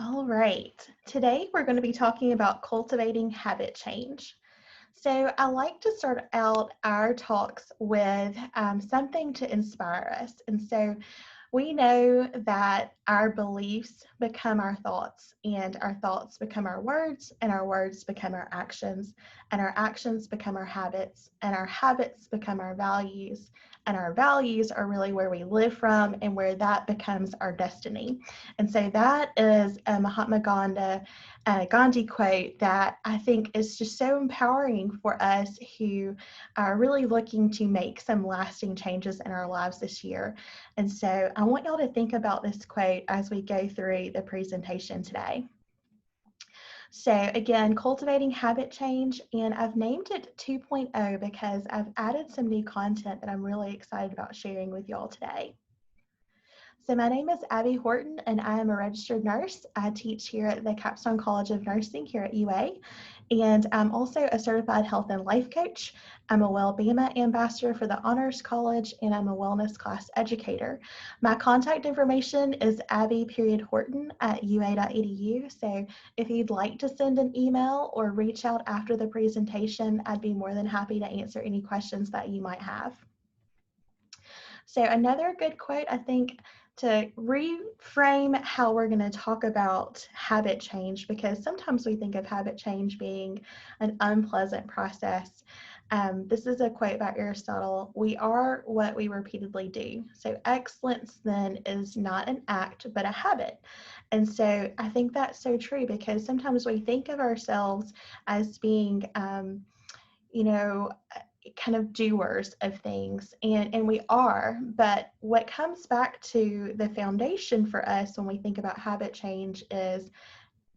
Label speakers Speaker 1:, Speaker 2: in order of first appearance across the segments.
Speaker 1: All right. Today we're going to be talking about cultivating habit change. So I like to start out our talks with something to inspire us. And so we know that our beliefs become our thoughts, and our thoughts become our words, and our words become our actions, and our actions become our habits, and our habits become our values, and our values are really where we live from and where that becomes our destiny. And so that is a Mahatma Gandhi quote that I think is just so empowering for us who are really looking to make some lasting changes in our lives this year. And so I want y'all to think about this quote as we go through the presentation today. So again, cultivating habit change, and I've named it 2.0 because I've added some new content that I'm really excited about sharing with y'all today. So my name is Abby Horton, and I am a registered nurse. I teach here at the Capstone College of Nursing here at UA, and I'm also a certified health and life coach. I'm a Wellbema ambassador for the Honors College, and I'm a wellness class educator. My contact information is abby.horton@ua.edu. So if you'd like to send an email or reach out after the presentation, I'd be more than happy to answer any questions that you might have. So another good quote, I think, to reframe how we're going to talk about habit change, because sometimes we think of habit change being an unpleasant process. This is a quote by Aristotle: "We are what we repeatedly do." So excellence then is not an act, but a habit. And so I think that's so true, because sometimes we think of ourselves as being, you know, kind of doers of things, and we are, but what comes back to the foundation for us when we think about habit change is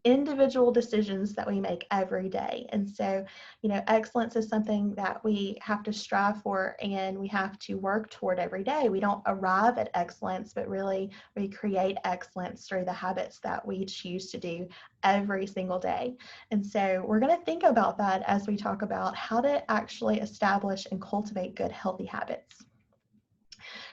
Speaker 1: individual decisions that we make every day. And so, excellence is something that we have to strive for and we have to work toward every day. We don't arrive at excellence, but really we create excellence through the habits that we choose to do every single day. And so we're going to think about that as we talk about how to actually establish and cultivate good, healthy habits.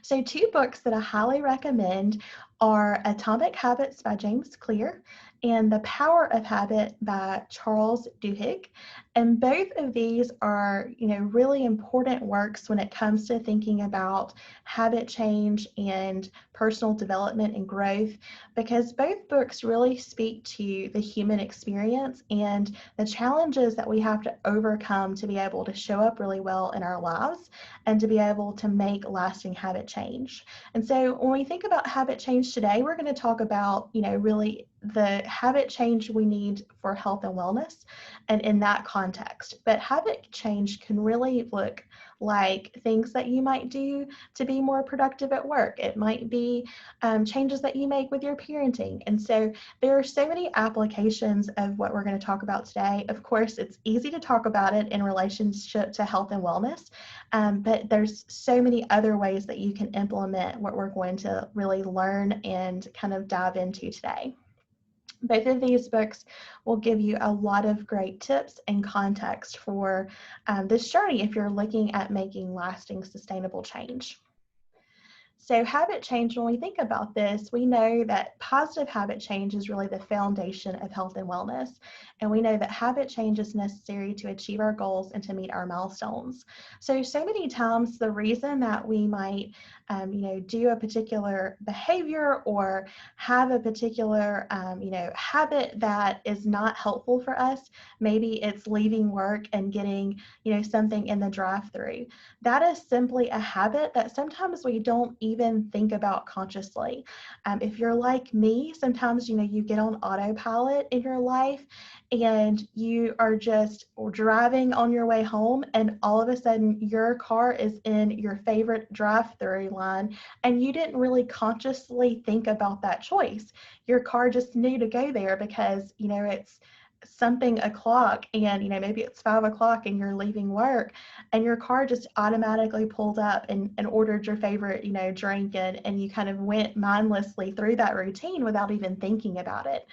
Speaker 1: So two books that I highly recommend are Atomic Habits by James Clear and The Power of Habit by Charles Duhigg. And both of these are, really important works when it comes to thinking about habit change and personal development and growth, because both books really speak to the human experience and the challenges that we have to overcome to be able to show up really well in our lives and to be able to make lasting habit change. And so when we think about habit change today, we're going to talk about, really the habit change we need for health and wellness and in that context. But habit change can really look like things that you might do to be more productive at work. It might be changes that you make with your parenting. And so there are so many applications of what we're going to talk about today. Of course, it's easy to talk about it in relationship to health and wellness, but there's so many other ways that you can implement what we're going to really learn and kind of dive into today. Both of these books will give you a lot of great tips and context for this journey if you're looking at making lasting, sustainable change. So habit change, when we think about this, we know that positive habit change is really the foundation of health and wellness. And we know that habit change is necessary to achieve our goals and to meet our milestones. So many times the reason that we might, do a particular behavior or have a particular, habit that is not helpful for us, maybe it's leaving work and getting, something in the drive-through. That is simply a habit that sometimes we don't even think about consciously. If you're like me, sometimes, you get on autopilot in your life and you are just driving on your way home, and all of a sudden your car is in your favorite drive-through line and you didn't really consciously think about that choice. Your car just knew to go there because, it's something o'clock, and maybe it's 5 o'clock and you're leaving work, and your car just automatically pulled up and ordered your favorite drink, and you kind of went mindlessly through that routine without even thinking about it.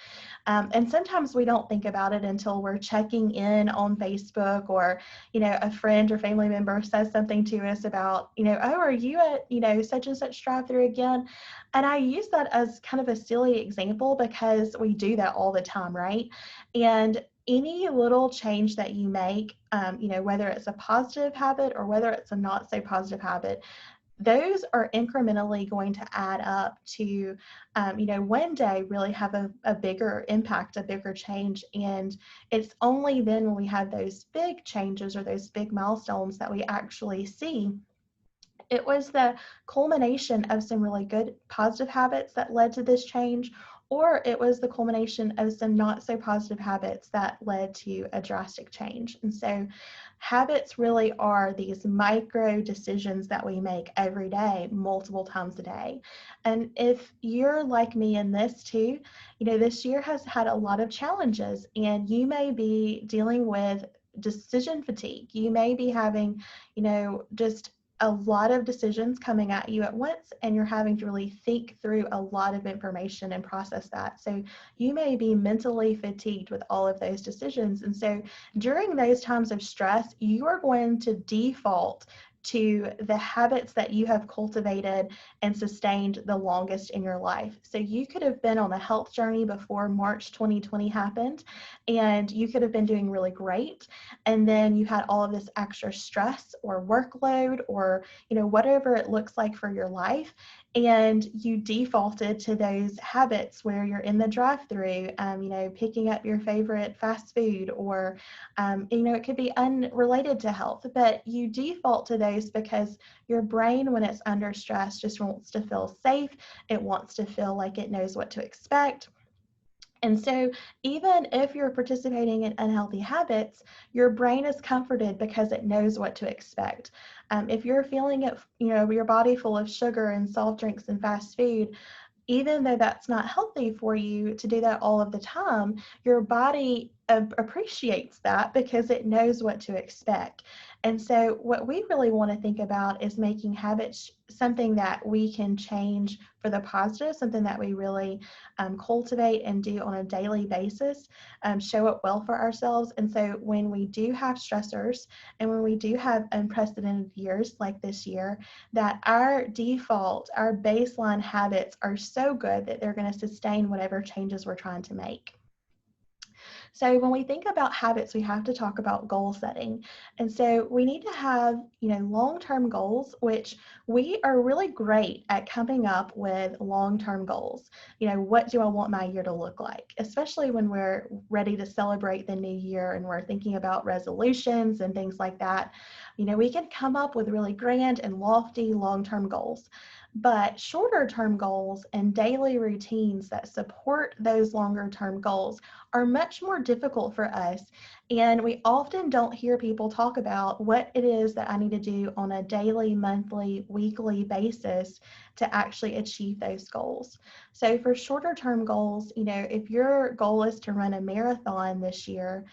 Speaker 1: And sometimes we don't think about it until we're checking in on Facebook, or a friend or family member says something to us about oh, are you at such and such drive-through again? And I use that as kind of a silly example because we do that all the time, right? And any little change that you make, whether it's a positive habit or whether it's a not so positive habit, those are incrementally going to add up to, one day really have a bigger impact, a bigger change. And it's only then when we have those big changes or those big milestones that we actually see it was the culmination of some really good positive habits that led to this change, or it was the culmination of some not so positive habits that led to a drastic change. And so habits really are these micro decisions that we make every day, multiple times a day. And if you're like me in this too, this year has had a lot of challenges, and you may be dealing with decision fatigue. You may be having, just a lot of decisions coming at you at once, and you're having to really think through a lot of information and process that. So you may be mentally fatigued with all of those decisions. And so during those times of stress, you are going to default to the habits that you have cultivated and sustained the longest in your life. So you could have been on a health journey before March 2020 happened, and you could have been doing really great. And then you had all of this extra stress or workload, or whatever it looks like for your life, and you defaulted to those habits where you're in the drive-through, picking up your favorite fast food, or it could be unrelated to health, but you default to those because your brain, when it's under stress, just wants to feel safe. It wants to feel like it knows what to expect. And so even if you're participating in unhealthy habits, your brain is comforted because it knows what to expect. If you're feeling it, your body full of sugar and soft drinks and fast food, even though that's not healthy for you to do that all of the time, your body appreciates that because it knows what to expect. And so what we really want to think about is making habits something that we can change for the positive, something that we really cultivate and do on a daily basis, show up well for ourselves. And so when we do have stressors, and when we do have unprecedented years like this year, that our default, our baseline habits are so good that they're going to sustain whatever changes we're trying to make. So when we think about habits, we have to talk about goal setting. And so we need to have, long-term goals, which we are really great at coming up with long-term goals. What do I want my year to look like? Especially when we're ready to celebrate the new year and we're thinking about resolutions and things like that. We can come up with really grand and lofty long-term goals. But shorter term goals and daily routines that support those longer term goals are much more difficult for us. And we often don't hear people talk about what it is that I need to do on a daily, monthly, weekly basis to actually achieve those goals. So for shorter term goals, if your goal is to run a marathon this year,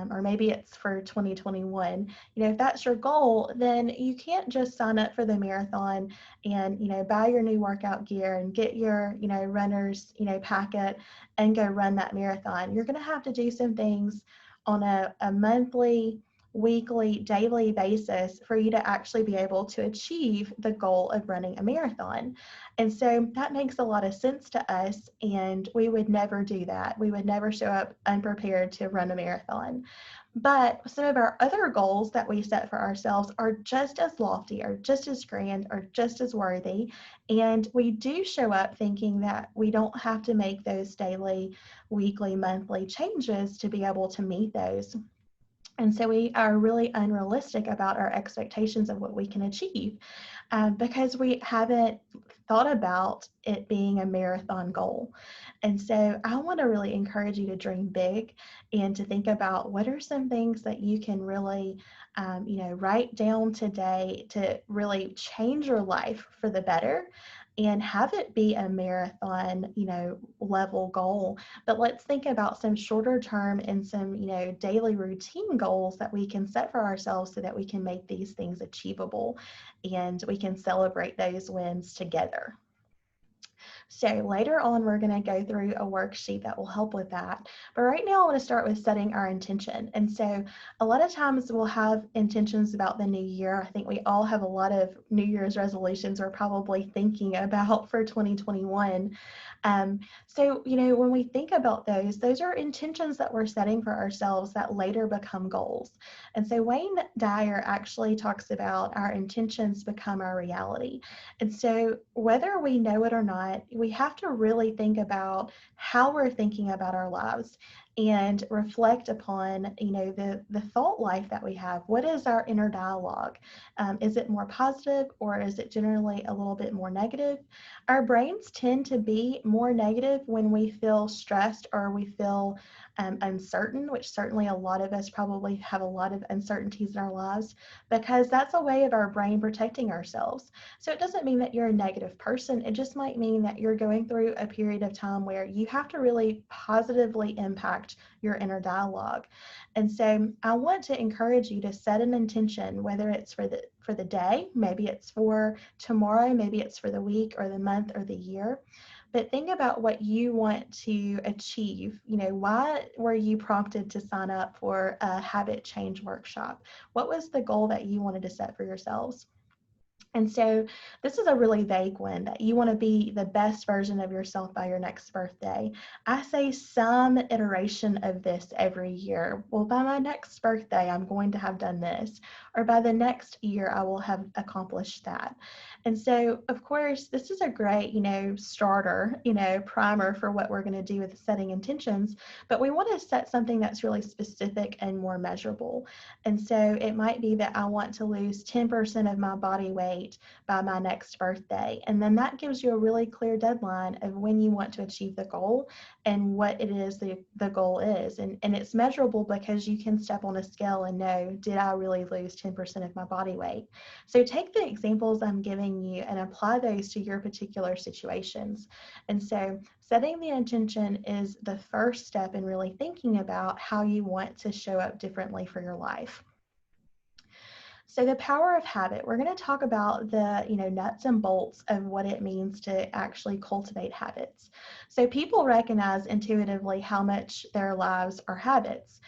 Speaker 1: or maybe it's for 2021, if that's your goal, then you can't just sign up for the marathon and, buy your new workout gear and get your, runner's, packet and go run that marathon. You're going to have to do some things on a monthly, weekly, daily basis for you to actually be able to achieve the goal of running a marathon. And so that makes a lot of sense to us, and we would never do that. We would never show up unprepared to run a marathon. But some of our other goals that we set for ourselves are just as lofty, or just as grand, or just as worthy. And we do show up thinking that we don't have to make those daily, weekly, monthly changes to be able to meet those. And so we are really unrealistic about our expectations of what we can achieve, because we haven't thought about it being a marathon goal. And so I want to really encourage you to dream big and to think about what are some things that you can really, write down today to really change your life for the better. and have it be a marathon, level goal. But let's think about some shorter term and some, daily routine goals that we can set for ourselves so that we can make these things achievable and we can celebrate those wins together. So later on, we're going to go through a worksheet that will help with that. But right now, I want to start with setting our intention. And so a lot of times we'll have intentions about the new year. I think we all have a lot of New Year's resolutions we're probably thinking about for 2021. So, when we think about those are intentions that we're setting for ourselves that later become goals. And so Wayne Dyer actually talks about our intentions become our reality. And so whether we know it or not, we have to really think about how we're thinking about our lives and reflect upon, the thought life that we have. What is our inner dialogue? Is it more positive or is it generally a little bit more negative? Our brains tend to be more negative when we feel stressed or we feel uncertain, which certainly a lot of us probably have a lot of uncertainties in our lives, because that's a way of our brain protecting ourselves. So it doesn't mean that you're a negative person. It just might mean that you're going through a period of time where you have to really positively impact your inner dialogue. And so I want to encourage you to set an intention, whether it's for the day, maybe it's for tomorrow, maybe it's for the week or the month or the year. But think about what you want to achieve. Why were you prompted to sign up for a habit change workshop? What was the goal that you wanted to set for yourselves? And so this is a really vague one, that you want to be the best version of yourself by your next birthday. I say some iteration of this every year. Well, by my next birthday, I'm going to have done this, or by the next year, I will have accomplished that. And so, of course, this is a great, starter, primer for what we're going to do with setting intentions, but we want to set something that's really specific and more measurable. And so it might be that I want to lose 10% of my body weight by my next birthday. And then that gives you a really clear deadline of when you want to achieve the goal and what it is the goal is. And it's measurable because you can step on a scale and know, did I really lose 10% of my body weight? So take the examples I'm giving you and apply those to your particular situations. And so setting the intention is the first step in really thinking about how you want to show up differently for your life. So the power of habit, we're going to talk about the, nuts and bolts of what it means to actually cultivate habits. So people recognize intuitively how much their lives are habits.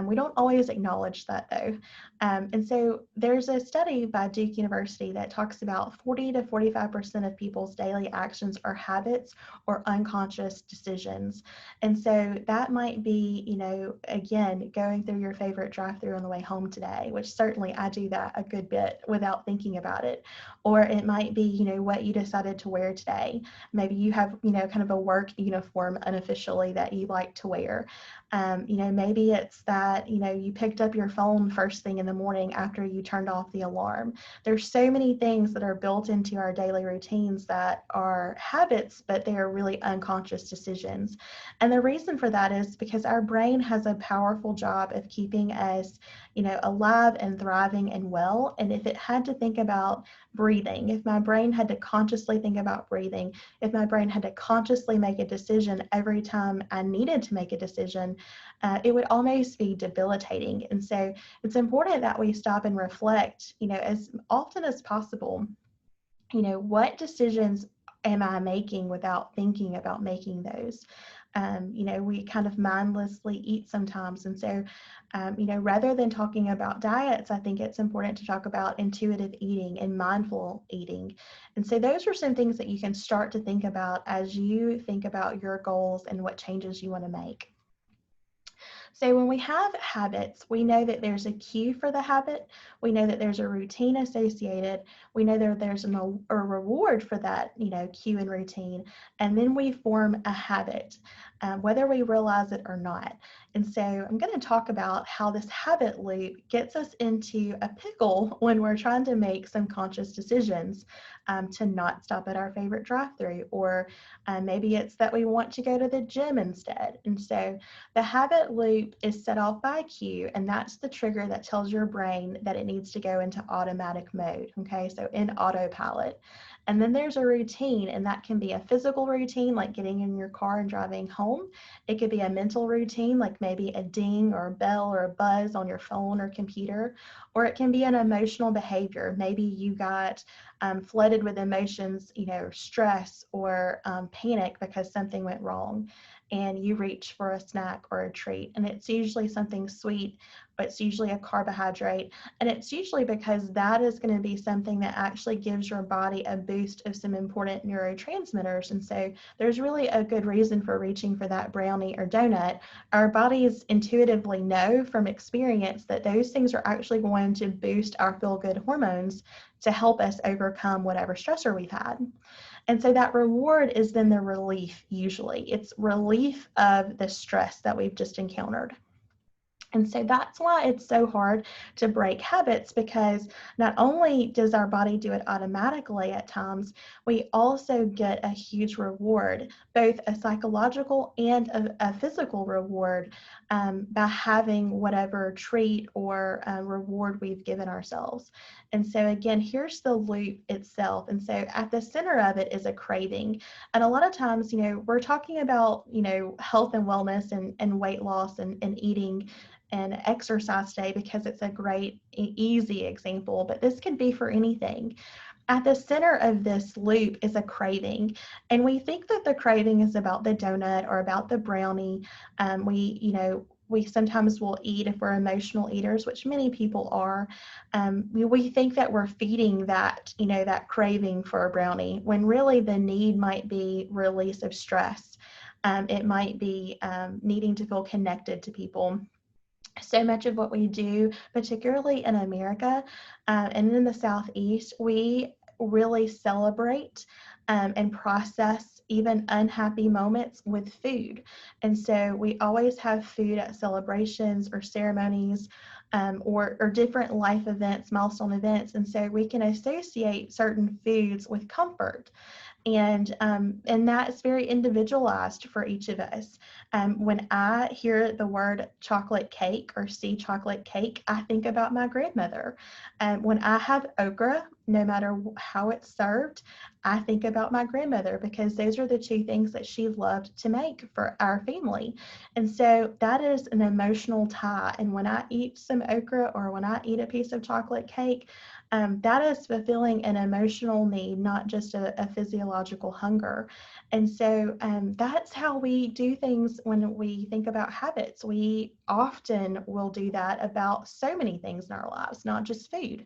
Speaker 1: We don't always acknowledge that though. And so there's a study by Duke University that talks about 40 to 45% of people's daily actions are habits or unconscious decisions. And so that might be, again, going through your favorite drive-through on the way home today, which certainly I do that a good bit without thinking about it. Or it might be, what you decided to wear today. Maybe you have, kind of a work uniform unofficially that you like to wear. Maybe it's that, you picked up your phone first thing in the morning after you turned off the alarm. There's so many things that are built into our daily routines that are habits, but they are really unconscious decisions. And the reason for that is because our brain has a powerful job of keeping us, alive and thriving and well. And if it had to think about breathing, if my brain had to consciously think about breathing, if my brain had to consciously make a decision every time I needed to make a decision, it would almost be debilitating. And so it's important that we stop and reflect, as often as possible, what decisions am I making without thinking about making those? We kind of mindlessly eat sometimes. And so, rather than talking about diets, I think it's important to talk about intuitive eating and mindful eating. And so those are some things that you can start to think about as you think about your goals and what changes you want to make. So when we have habits, we know that there's a cue for the habit. We know that there's a routine associated. We know that there's a reward for that, cue and routine. And then we form a habit, whether we realize it or not. And so I'm going to talk about how this habit loop gets us into a pickle when we're trying to make some conscious decisions to not stop at our favorite drive-through, or maybe it's that we want to go to the gym instead. And so the habit loop is set off by a cue, and that's the trigger that tells your brain that it needs to go into automatic mode, okay? So in autopilot. And then there's a routine, and that can be a physical routine, like getting in your car and driving home. It could be a mental routine, like maybe a ding or a bell or a buzz on your phone or computer, or it can be an emotional behavior. Maybe you got flooded with emotions, stress or panic because something went wrong, and you reach for a snack or a treat. And it's usually something sweet, but it's usually a carbohydrate. And it's usually because that is going to be something that actually gives your body a boost of some important neurotransmitters. And so there's really a good reason for reaching for that brownie or donut. Our bodies intuitively know from experience that those things are actually going to boost our feel-good hormones to help us overcome whatever stressor we've had. And so that reward is then the relief, usually. It's relief of the stress that we've just encountered. And so that's why it's so hard to break habits, because not only does our body do it automatically at times, we also get a huge reward, both a psychological and a physical reward by having whatever treat or reward we've given ourselves. And so again, here's the loop itself. And so at the center of it is a craving. And a lot of times, we're talking about, health and wellness and weight loss and eating and exercise today because it's a great, easy example, but this could be for anything. At the center of this loop is a craving, and we think that the craving is about the donut or about the brownie. We sometimes will eat if we're emotional eaters, which many people are. We think that we're feeding that, that craving for a brownie, when really the need might be release of stress. It might be needing to feel connected to people. So much of what we do, particularly in America and in the Southeast, we really celebrate and process even unhappy moments with food. And so we always have food at celebrations or ceremonies or different life events, milestone events. And so we can associate certain foods with comfort. And that's very individualized for each of us. When I hear the word chocolate cake or see chocolate cake, I think about my grandmother. When I have okra, no matter how it's served, I think about my grandmother, because those are the two things that she loved to make for our family. And so that is an emotional tie. And when I eat some okra or when I eat a piece of chocolate cake, that is fulfilling an emotional need, not just a physiological hunger. And so that's how we do things when we think about habits. We often will do that about so many things in our lives, not just food.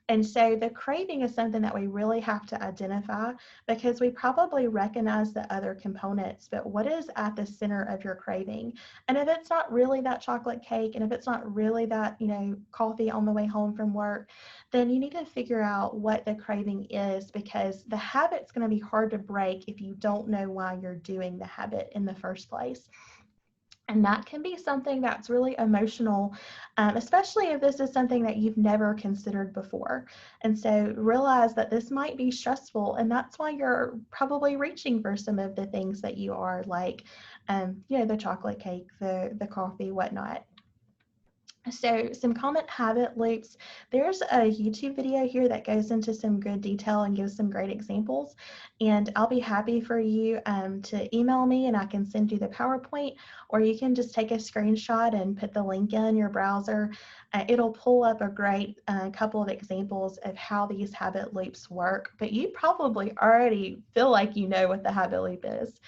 Speaker 1: And so the craving is something that we really have to identify, because we probably recognize the other components, but what is at the center of your craving? And if it's not really that chocolate cake, and if it's not really that, coffee on the way home from work, then you need to figure out what the craving is, because the habit's going to be hard to break if you don't know why you're doing the habit in the first place. And that can be something that's really emotional, especially if this is something that you've never considered before. And so realize that this might be stressful, and that's why you're probably reaching for some of the things that you are, like, the chocolate cake, the coffee, whatnot. So some common habit loops. There's a YouTube video here that goes into some good detail and gives some great examples. And I'll be happy for you to email me, and I can send you the PowerPoint, or you can just take a screenshot and put the link in your browser. It'll pull up a great couple of examples of how these habit loops work, but you probably already feel like you know what the habit loop is.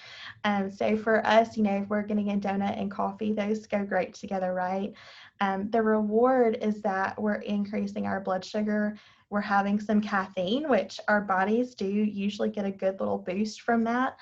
Speaker 1: So for us, if we're getting a donut and coffee, those go great together, right? The reward is that we're increasing our blood sugar. We're having some caffeine, which our bodies do usually get a good little boost from that.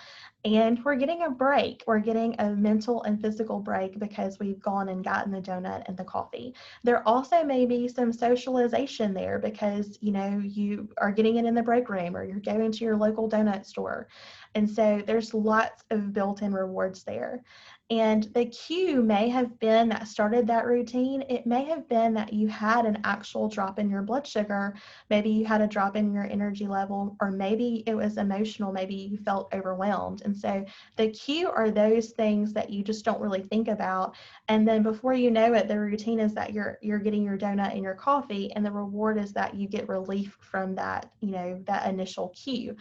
Speaker 1: And we're getting a break. We're getting a mental and physical break because we've gone and gotten the donut and the coffee. There also may be some socialization there because, you are getting it in the break room, or you're going to your local donut store. And so there's lots of built-in rewards there. And the cue may have been that started that routine. It may have been that you had an actual drop in your blood sugar. Maybe you had a drop in your energy level, or maybe it was emotional. Maybe you felt overwhelmed. And so the cue are those things that you just don't really think about. And then before you know it, the routine is that you're getting your donut and your coffee, and the reward is that you get relief from that, that initial cue.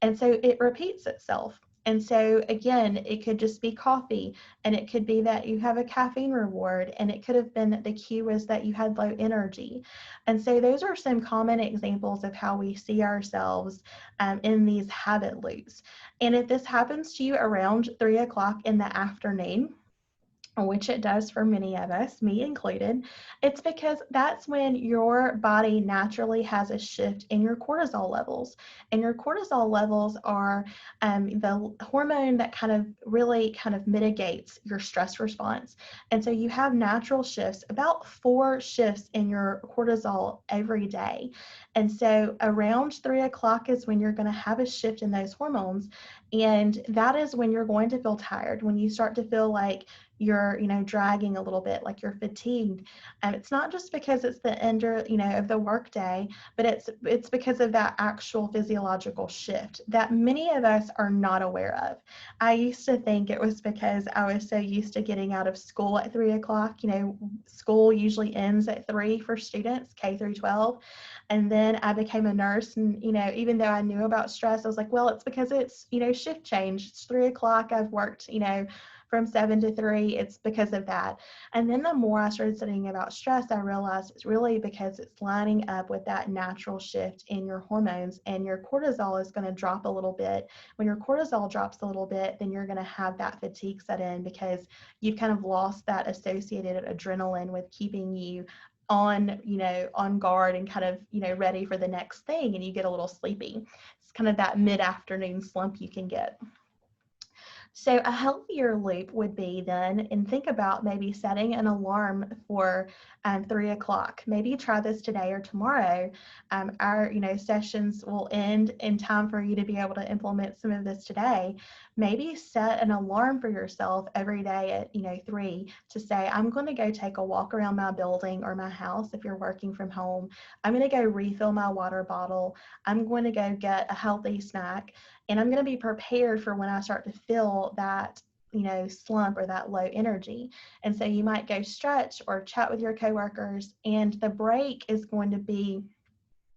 Speaker 1: And so it repeats itself. And so again, it could just be coffee, and it could be that you have a caffeine reward, and it could have been that the cue was that you had low energy. And so those are some common examples of how we see ourselves in these habit loops. And if this happens to you around 3 o'clock in the afternoon, which it does for many of us, me included, it's because that's when your body naturally has a shift in your cortisol levels. And your cortisol levels are the hormone that really mitigates your stress response. And so you have natural shifts, about 4 shifts in your cortisol every day. And so around 3 o'clock is when you're going to have a shift in those hormones. And that is when you're going to feel tired, when you start to feel like you're dragging a little bit, like you're fatigued. It's not just because it's the end of the workday, but it's because of that actual physiological shift that many of us are not aware of. I used to think it was because I was so used to getting out of school at 3 o'clock. School usually ends at 3 for students, K through 12. And then I became a nurse, and even though I knew about stress, I was like, well, it's because it's shift change. It's 3 o'clock. I've worked from 7 to 3, it's because of that. And then the more I started studying about stress, I realized it's really because it's lining up with that natural shift in your hormones, and your cortisol is going to drop a little bit. When your cortisol drops a little bit, then you're going to have that fatigue set in, because you've kind of lost that associated adrenaline with keeping you on guard and ready for the next thing, and you get a little sleepy. It's kind of that mid-afternoon slump you can get. So a healthier loop would be then, and think about maybe setting an alarm for 3 o'clock. Maybe try this today or tomorrow. Our sessions will end in time for you to be able to implement some of this today. Maybe set an alarm for yourself every day at 3 to say, I'm going to go take a walk around my building or my house if you're working from home. I'm going to go refill my water bottle. I'm going to go get a healthy snack. And I'm going to be prepared for when I start to feel that, slump or that low energy. And so you might go stretch or chat with your coworkers, and the break is going to be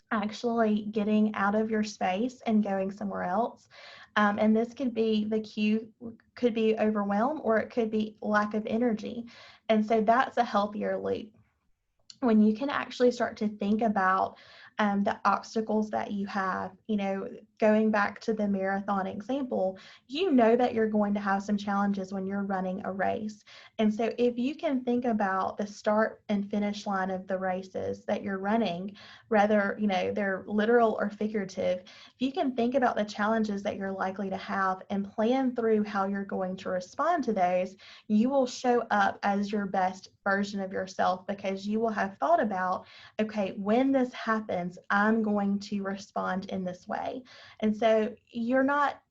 Speaker 1: actually getting out of your space and going somewhere else. And this could be the cue, could be overwhelm, or it could be lack of energy. And so that's a healthier loop. When you can actually start to think about the obstacles that you have, going back to the marathon example, that you're going to have some challenges when you're running a race. And so if you can think about the start and finish line of the races that you're running, whether, they're literal or figurative, if you can think about the challenges that you're likely to have and plan through how you're going to respond to those, you will show up as your best version of yourself, because you will have thought about, okay, when this happens, I'm going to respond in this way. And so you're not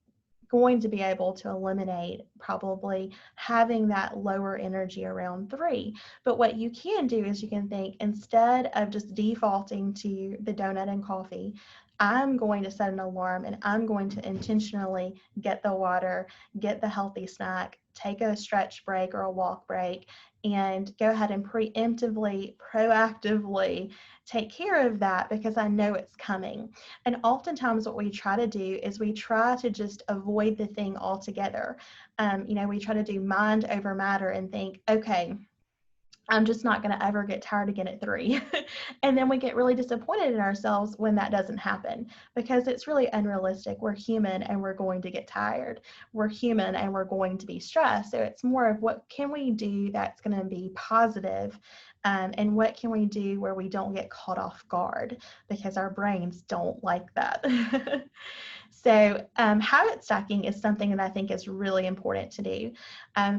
Speaker 1: going to be able to eliminate probably having that lower energy around 3. But what you can do is you can think, instead of just defaulting to the donut and coffee, I'm going to set an alarm, and I'm going to intentionally get the water, get the healthy snack, take a stretch break or a walk break, and go ahead and preemptively, proactively take care of that, because I know it's coming. And oftentimes what we try to do is we try to just avoid the thing altogether. We try to do mind over matter and think, okay, I'm just not going to ever get tired again at 3. And then we get really disappointed in ourselves when that doesn't happen, because it's really unrealistic. We're human, and we're going to get tired. We're human, and we're going to be stressed. So it's more of, what can we do that's going to be positive, and what can we do where we don't get caught off guard, because our brains don't like that. So habit stacking is something that I think is really important to do.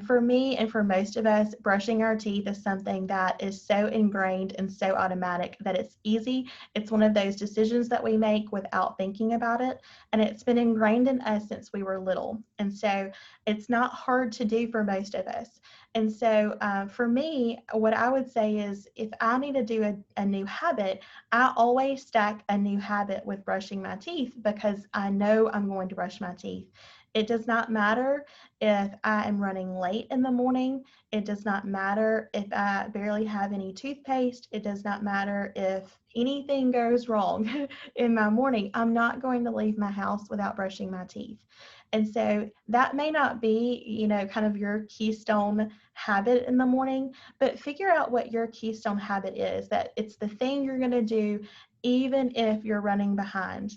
Speaker 1: For me and for most of us, brushing our teeth is something that is so ingrained and so automatic that it's easy. It's one of those decisions that we make without thinking about it. And it's been ingrained in us since we were little. And so it's not hard to do for most of us. And so for me, what I would say is if I need to do a new habit, I always stack a new habit with brushing my teeth because I know I'm going to brush my teeth. It does not matter if I am running late in the morning. It does not matter if I barely have any toothpaste. It does not matter if anything goes wrong in my morning. I'm not going to leave my house without brushing my teeth. And so that may not be, kind of your keystone habit in the morning, but figure out what your keystone habit is, that it's the thing you're going to do even if you're running behind.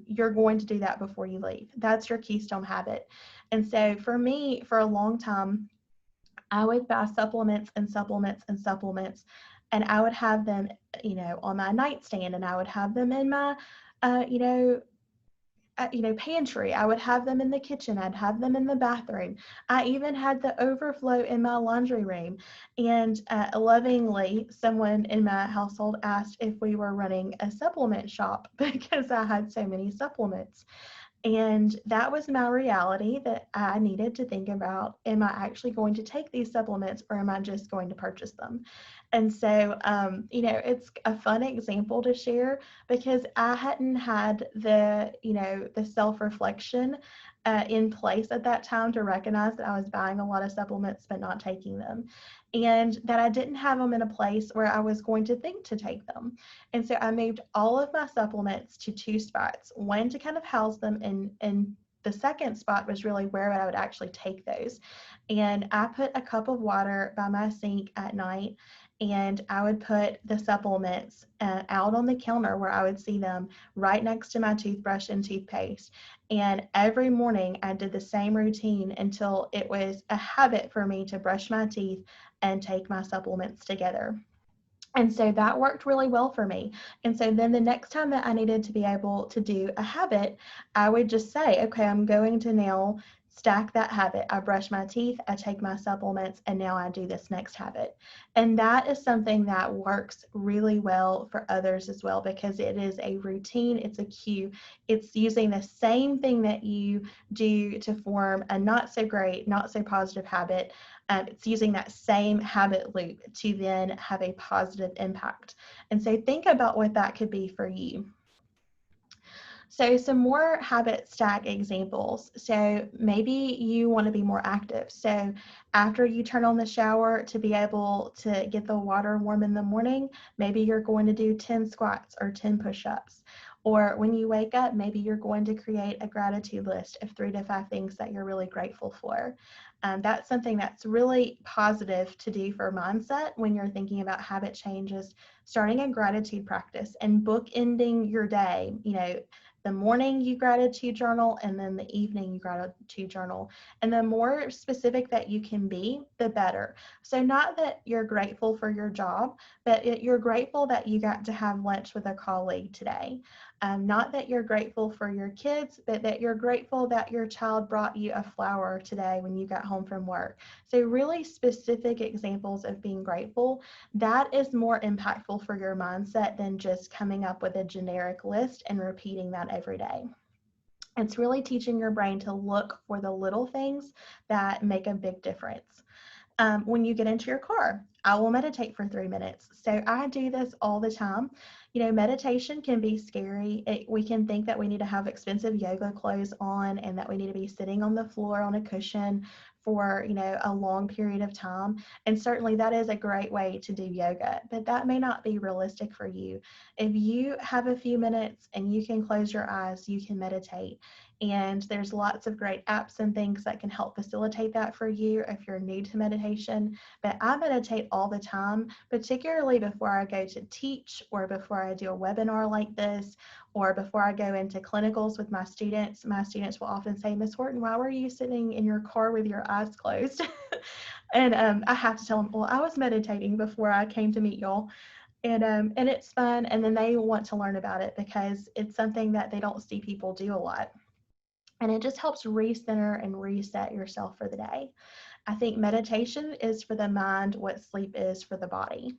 Speaker 1: You're going to do that before you leave. That's your keystone habit. And so for me, for a long time, I would buy supplements and supplements and supplements, and I would have them, on my nightstand, and I would have them in my, uh, you know, pantry. I would have them in the kitchen. I'd have them in the bathroom. I even had the overflow in my laundry room. And lovingly, someone in my household asked if we were running a supplement shop because I had so many supplements. And that was my reality, that I needed to think about, am I actually going to take these supplements or am I just going to purchase them? And so, it's a fun example to share because I hadn't had the self-reflection in place at that time to recognize that I was buying a lot of supplements but not taking them, and that I didn't have them in a place where I was going to think to take them. And so I moved all of my supplements to two spots, one to kind of house them, and the second spot was really where I would actually take those. And I put a cup of water by my sink at night, and I would put the supplements out on the counter where I would see them right next to my toothbrush and toothpaste. And every morning I did the same routine until it was a habit for me to brush my teeth and take my supplements together. And so that worked really well for me. And so then the next time that I needed to be able to do a habit, I would just say, okay, I'm going to now stack that habit. I brush my teeth, I take my supplements, and now I do this next habit. And that is something that works really well for others as well because it is a routine, it's a cue. It's using the same thing that you do to form a not so great, not so positive habit. It's using that same habit loop to then have a positive impact. And so think about what that could be for you. So some more habit stack examples. So maybe you want to be more active. So after you turn on the shower to be able to get the water warm in the morning, maybe you're going to do 10 squats or 10 push-ups. Or when you wake up, maybe you're going to create a gratitude list of 3 to 5 things that you're really grateful for. That's something that's really positive to do for mindset when you're thinking about habit changes, starting a gratitude practice and bookending your day. The morning you gratitude journal and then the evening you gratitude journal. And the more specific that you can be, the better. So not that you're grateful for your job, but you're grateful that you got to have lunch with a colleague today. Not that you're grateful for your kids, but that you're grateful that your child brought you a flower today when you got home from work. So really specific examples of being grateful. That is more impactful for your mindset than just coming up with a generic list and repeating that every day. It's really teaching your brain to look for the little things that make a big difference. When you get into your car, I will meditate for 3 minutes. So I do this all the time. Meditation can be scary. We can think that we need to have expensive yoga clothes on and that we need to be sitting on the floor on a cushion for, a long period of time. And certainly that is a great way to do yoga, but that may not be realistic for you. If you have a few minutes and you can close your eyes, you can meditate. And there's lots of great apps and things that can help facilitate that for you if you're new to meditation. But I meditate all the time, particularly before I go to teach or before I do a webinar like this, or before I go into clinicals with my students. My students will often say, Miss Horton, why were you sitting in your car with your eyes closed? And I have to tell them, well, I was meditating before I came to meet y'all. And it's fun. And then they want to learn about it because it's something that they don't see people do a lot. And it just helps recenter and reset yourself for the day. I think meditation is for the mind what sleep is for the body.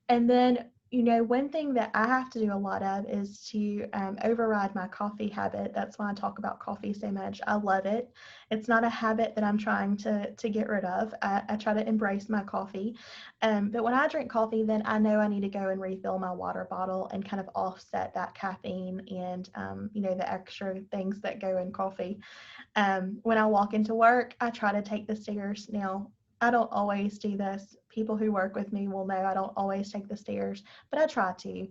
Speaker 1: And then, one thing that I have to do a lot of is to override my coffee habit. That's why I talk about coffee so much. I love it. It's not a habit that I'm trying to get rid of. I try to embrace my coffee. But when I drink coffee, then I know I need to go and refill my water bottle and kind of offset that caffeine and, the extra things that go in coffee. When I walk into work, I try to take the stairs. Now, I don't always do this. People who work with me will know I don't always take the stairs, but I try to.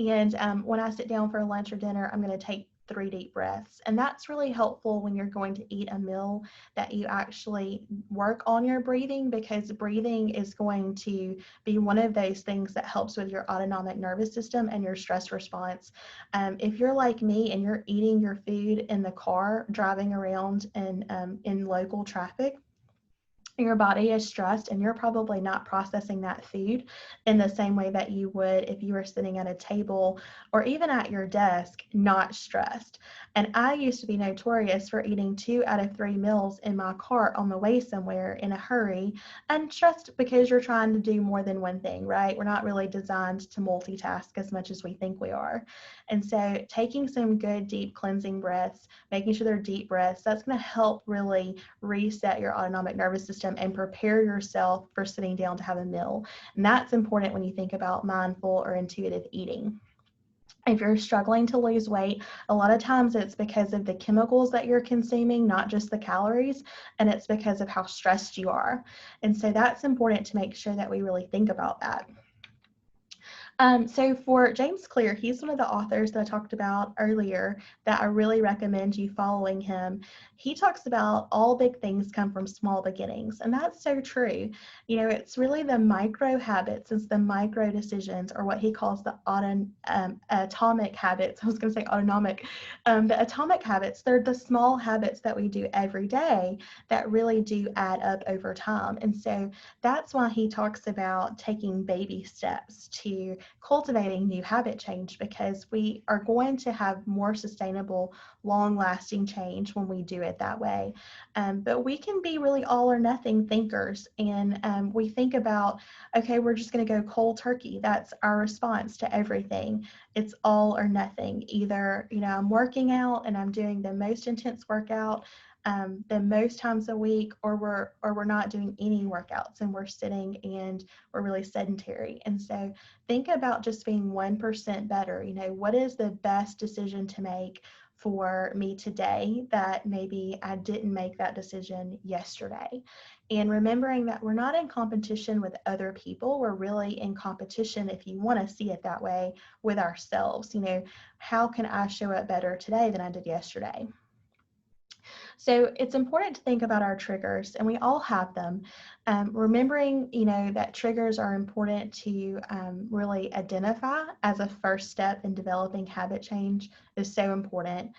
Speaker 1: And when I sit down for lunch or dinner, I'm going to take 3 deep breaths. And that's really helpful when you're going to eat a meal, that you actually work on your breathing, because breathing is going to be one of those things that helps with your autonomic nervous system and your stress response. If you're like me and you're eating your food in the car, driving around in local traffic, your body is stressed and you're probably not processing that food in the same way that you would if you were sitting at a table or even at your desk, not stressed. And I used to be notorious for eating 2 out of 3 meals in my cart on the way somewhere in a hurry, and stressed because you're trying to do more than one thing, right? We're not really designed to multitask as much as we think we are. And so taking some good deep cleansing breaths, making sure they're deep breaths, that's going to help really reset your autonomic nervous system and prepare yourself for sitting down to have a meal. And that's important when you think about mindful or intuitive eating. If you're struggling to lose weight, a lot of times it's because of the chemicals that you're consuming, not just the calories, and it's because of how stressed you are. And so that's important to make sure that we really think about that. So for James Clear, he's one of the authors that I talked about earlier that I really recommend you following him. He talks about all big things come from small beginnings, and that's so true. It's really the micro habits, it's the micro decisions, or what he calls the atomic habits. I was going to say autonomic. The atomic habits, they're the small habits that we do every day that really do add up over time. And so that's why he talks about taking baby steps to cultivating new habit change, because we are going to have more sustainable, long-lasting change when we do it that way. But we can be really all or nothing thinkers, and we think about, okay, we're just going to go cold turkey. That's our response to everything. It's all or nothing. Either, I'm working out and I'm doing the most intense workout the most times a week, or we're not doing any workouts and we're sitting and we're really sedentary. And so think about just being 1% better. What is the best decision to make for me today that maybe I didn't make that decision yesterday? And remembering that we're not in competition with other people, we're really in competition, if you want to see it that way, with ourselves. How can I show up better today than I did yesterday? So it's important to think about our triggers, and we all have them. Remembering, that triggers are important to really identify as a first step in developing habit change is so important.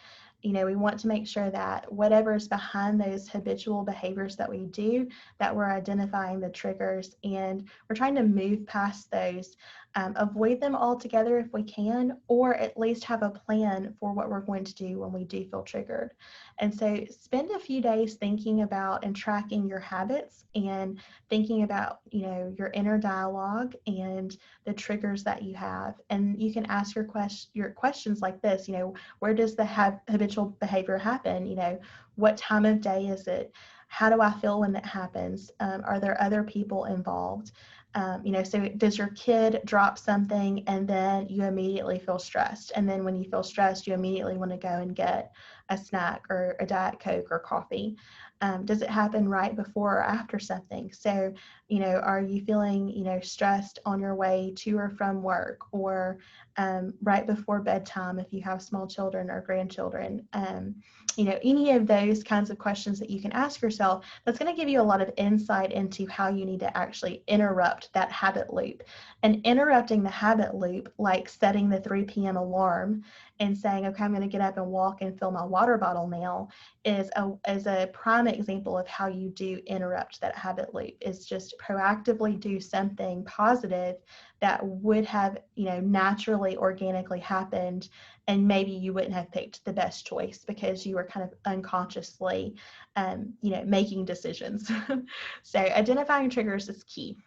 Speaker 1: We want to make sure that whatever is behind those habitual behaviors that we do, that we're identifying the triggers and we're trying to move past those, avoid them altogether if we can, or at least have a plan for what we're going to do when we do feel triggered. And so spend a few days thinking about and tracking your habits and thinking about, your inner dialogue and the triggers that you have. And you can ask your questions like this, where does the habitual behavior happen? What time of day is it? How do I feel when it happens? Are there other people involved? So does your kid drop something and then you immediately feel stressed? And then when you feel stressed, you immediately want to go and get a snack or a Diet Coke or coffee? Does it happen right before or after something? So, are you feeling, stressed on your way to or from work, or right before bedtime if you have small children or grandchildren? Any of those kinds of questions that you can ask yourself, that's going to give you a lot of insight into how you need to actually interrupt that habit loop. And interrupting the habit loop, like setting the 3 p.m. alarm, and saying, okay, I'm going to get up and walk and fill my water bottle now, is a prime example of how you do interrupt that habit loop. Is just proactively do something positive that would have, naturally, organically happened, and maybe you wouldn't have picked the best choice because you were kind of unconsciously, making decisions. So identifying triggers is key.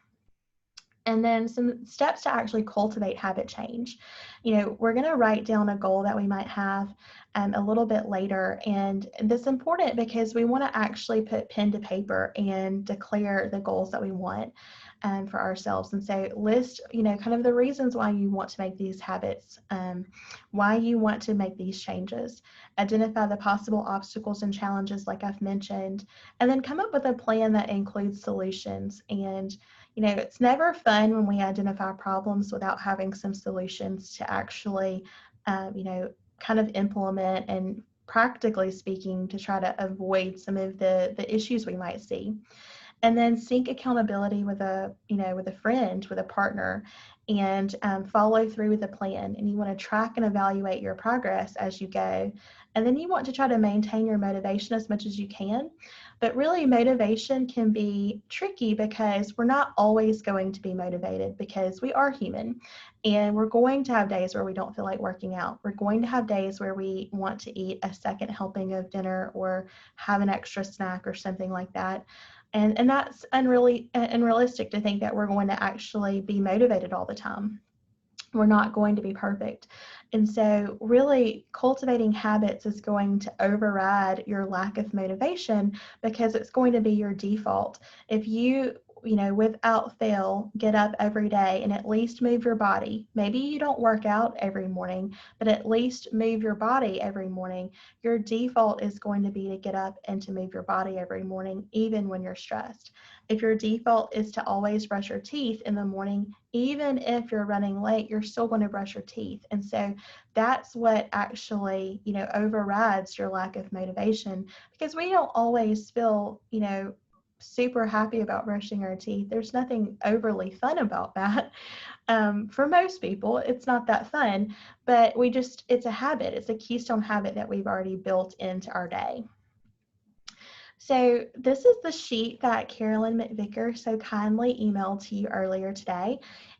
Speaker 1: And then some steps to actually cultivate habit change. We're going to write down a goal that we might have a little bit later. And this is important because we want to actually put pen to paper and declare the goals that we want for ourselves. And so list, kind of the reasons why you want to make these habits, why you want to make these changes. Identify the possible obstacles and challenges like I've mentioned, and then come up with a plan that includes solutions. And it's never fun when we identify problems without having some solutions to actually, kind of implement, and practically speaking, to try to avoid some of the issues we might see. And then seek accountability with a friend, with a partner, and follow through with a plan. And you want to track and evaluate your progress as you go. And then you want to try to maintain your motivation as much as you can. But really, motivation can be tricky because we're not always going to be motivated, because we are human. And we're going to have days where we don't feel like working out. We're going to have days where we want to eat a second helping of dinner or have an extra snack or something like that. And that's unrealistic to think that we're going to actually be motivated all the time. We're not going to be perfect. And so really cultivating habits is going to override your lack of motivation, because it's going to be your default. If you without fail, get up every day and at least move your body. Maybe you don't work out every morning, but at least move your body every morning. Your default is going to be to get up and to move your body every morning, even when you're stressed. If your default is to always brush your teeth in the morning, even if you're running late, you're still going to brush your teeth. And so that's what actually, overrides your lack of motivation, because we don't always feel, super happy about brushing our teeth. There's nothing overly fun about that. For most people, it's not that fun, but it's a habit. It's a keystone habit that we've already built into our day. So this is the sheet that Carolyn McVicker so kindly emailed to you earlier today.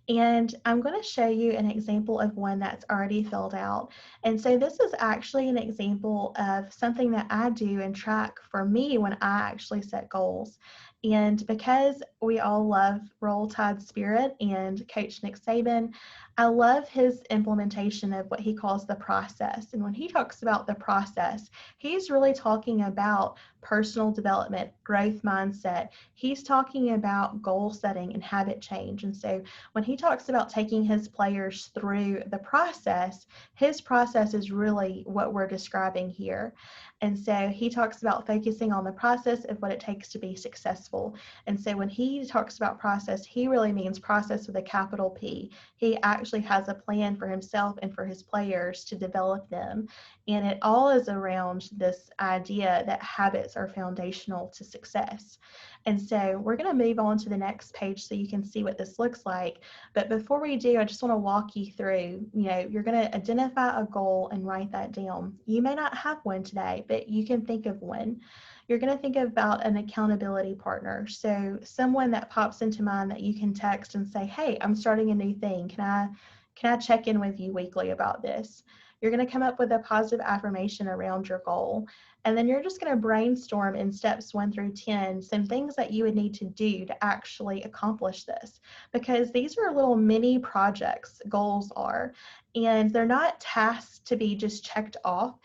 Speaker 1: And I'm going to show you an example of one that's already filled out. And so this is actually an example of something that I do and track for me when I actually set goals. And because we all love Roll Tide Spirit and Coach Nick Saban, I love his implementation of what he calls the process. And when he talks about the process, he's really talking about personal development, growth mindset. He's talking about goal setting and habit change. And so when he talks about taking his players through the process, his process is really what we're describing here. And so he talks about focusing on the process of what it takes to be successful. And so when he talks about process, he really means process with a capital P. He actually has a plan for himself and for his players to develop them. And it all is around this idea that habits are foundational to success. And so we're going to move on to the next page so you can see what this looks like. But before we do, I just want to walk you through, you're going to identify a goal and write that down. You may not have one today, but you can think of one. You're going to think about an accountability partner. So someone that pops into mind that you can text and say, hey, I'm starting a new thing. Can I check in with you weekly about this? You're going to come up with a positive affirmation around your goal. And then you're just going to brainstorm in steps 1 through 10 some things that you would need to do to actually accomplish this. Because these are little mini projects, goals are, and they're not tasks to be just checked off.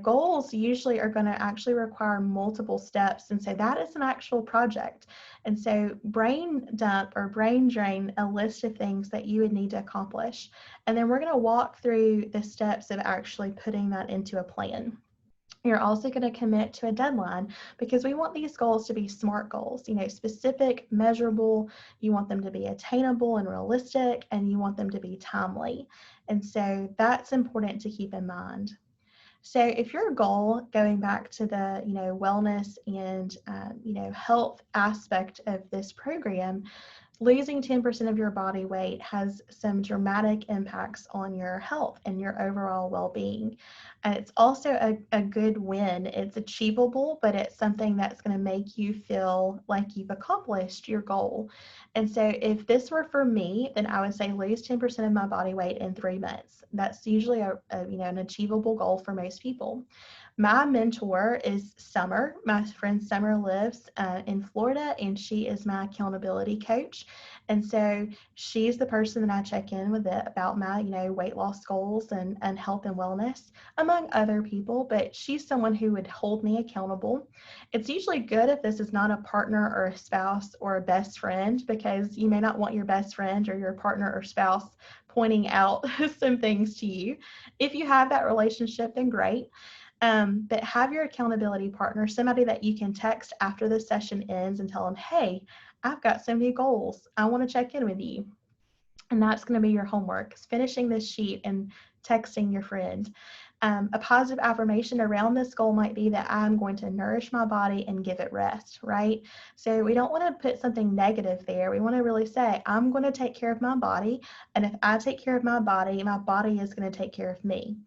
Speaker 1: Goals usually are going to actually require multiple steps. And so that is an actual project. And so brain dump or brain drain a list of things that you would need to accomplish. And then we're going to walk through the steps of actually putting that into a plan. You're also going to commit to a deadline, because we want these goals to be SMART goals, specific, measurable. You want them to be attainable and realistic, and you want them to be timely. And so that's important to keep in mind. So if your goal, going back to the, wellness and, health aspect of this program, losing 10% of your body weight has some dramatic impacts on your health and your overall well-being. And it's also a good win. It's achievable, but it's something that's going to make you feel like you've accomplished your goal. And so if this were for me, then I would say lose 10% of my body weight in 3 months. That's usually an achievable goal for most people. My mentor is Summer. My friend Summer lives in Florida, and she is my accountability coach. And so she's the person that I check in with about my, weight loss goals and health and wellness, among other people. But she's someone who would hold me accountable. It's usually good if this is not a partner or a spouse or a best friend, because you may not want your best friend or your partner or spouse pointing out some things to you. If you have that relationship, then great. But have your accountability partner, somebody that you can text after the session ends and tell them, hey, I've got some new goals. I want to check in with you. And that's going to be your homework, is finishing this sheet and texting your friend. A positive affirmation around this goal might be that I'm going to nourish my body and give it rest, right? So we don't want to put something negative there. We want to really say, I'm going to take care of my body. And if I take care of my body is going to take care of me.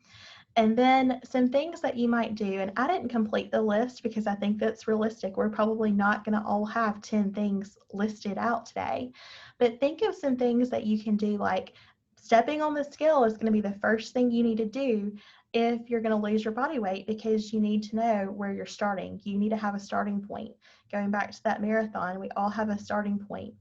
Speaker 1: And then some things that you might do, and I didn't complete the list because I think that's realistic. We're probably not going to all have 10 things listed out today. But think of some things that you can do, like stepping on the scale is going to be the first thing you need to do if you're going to lose your body weight, because you need to know where you're starting. You need to have a starting point. Going back to that marathon, we all have a starting point.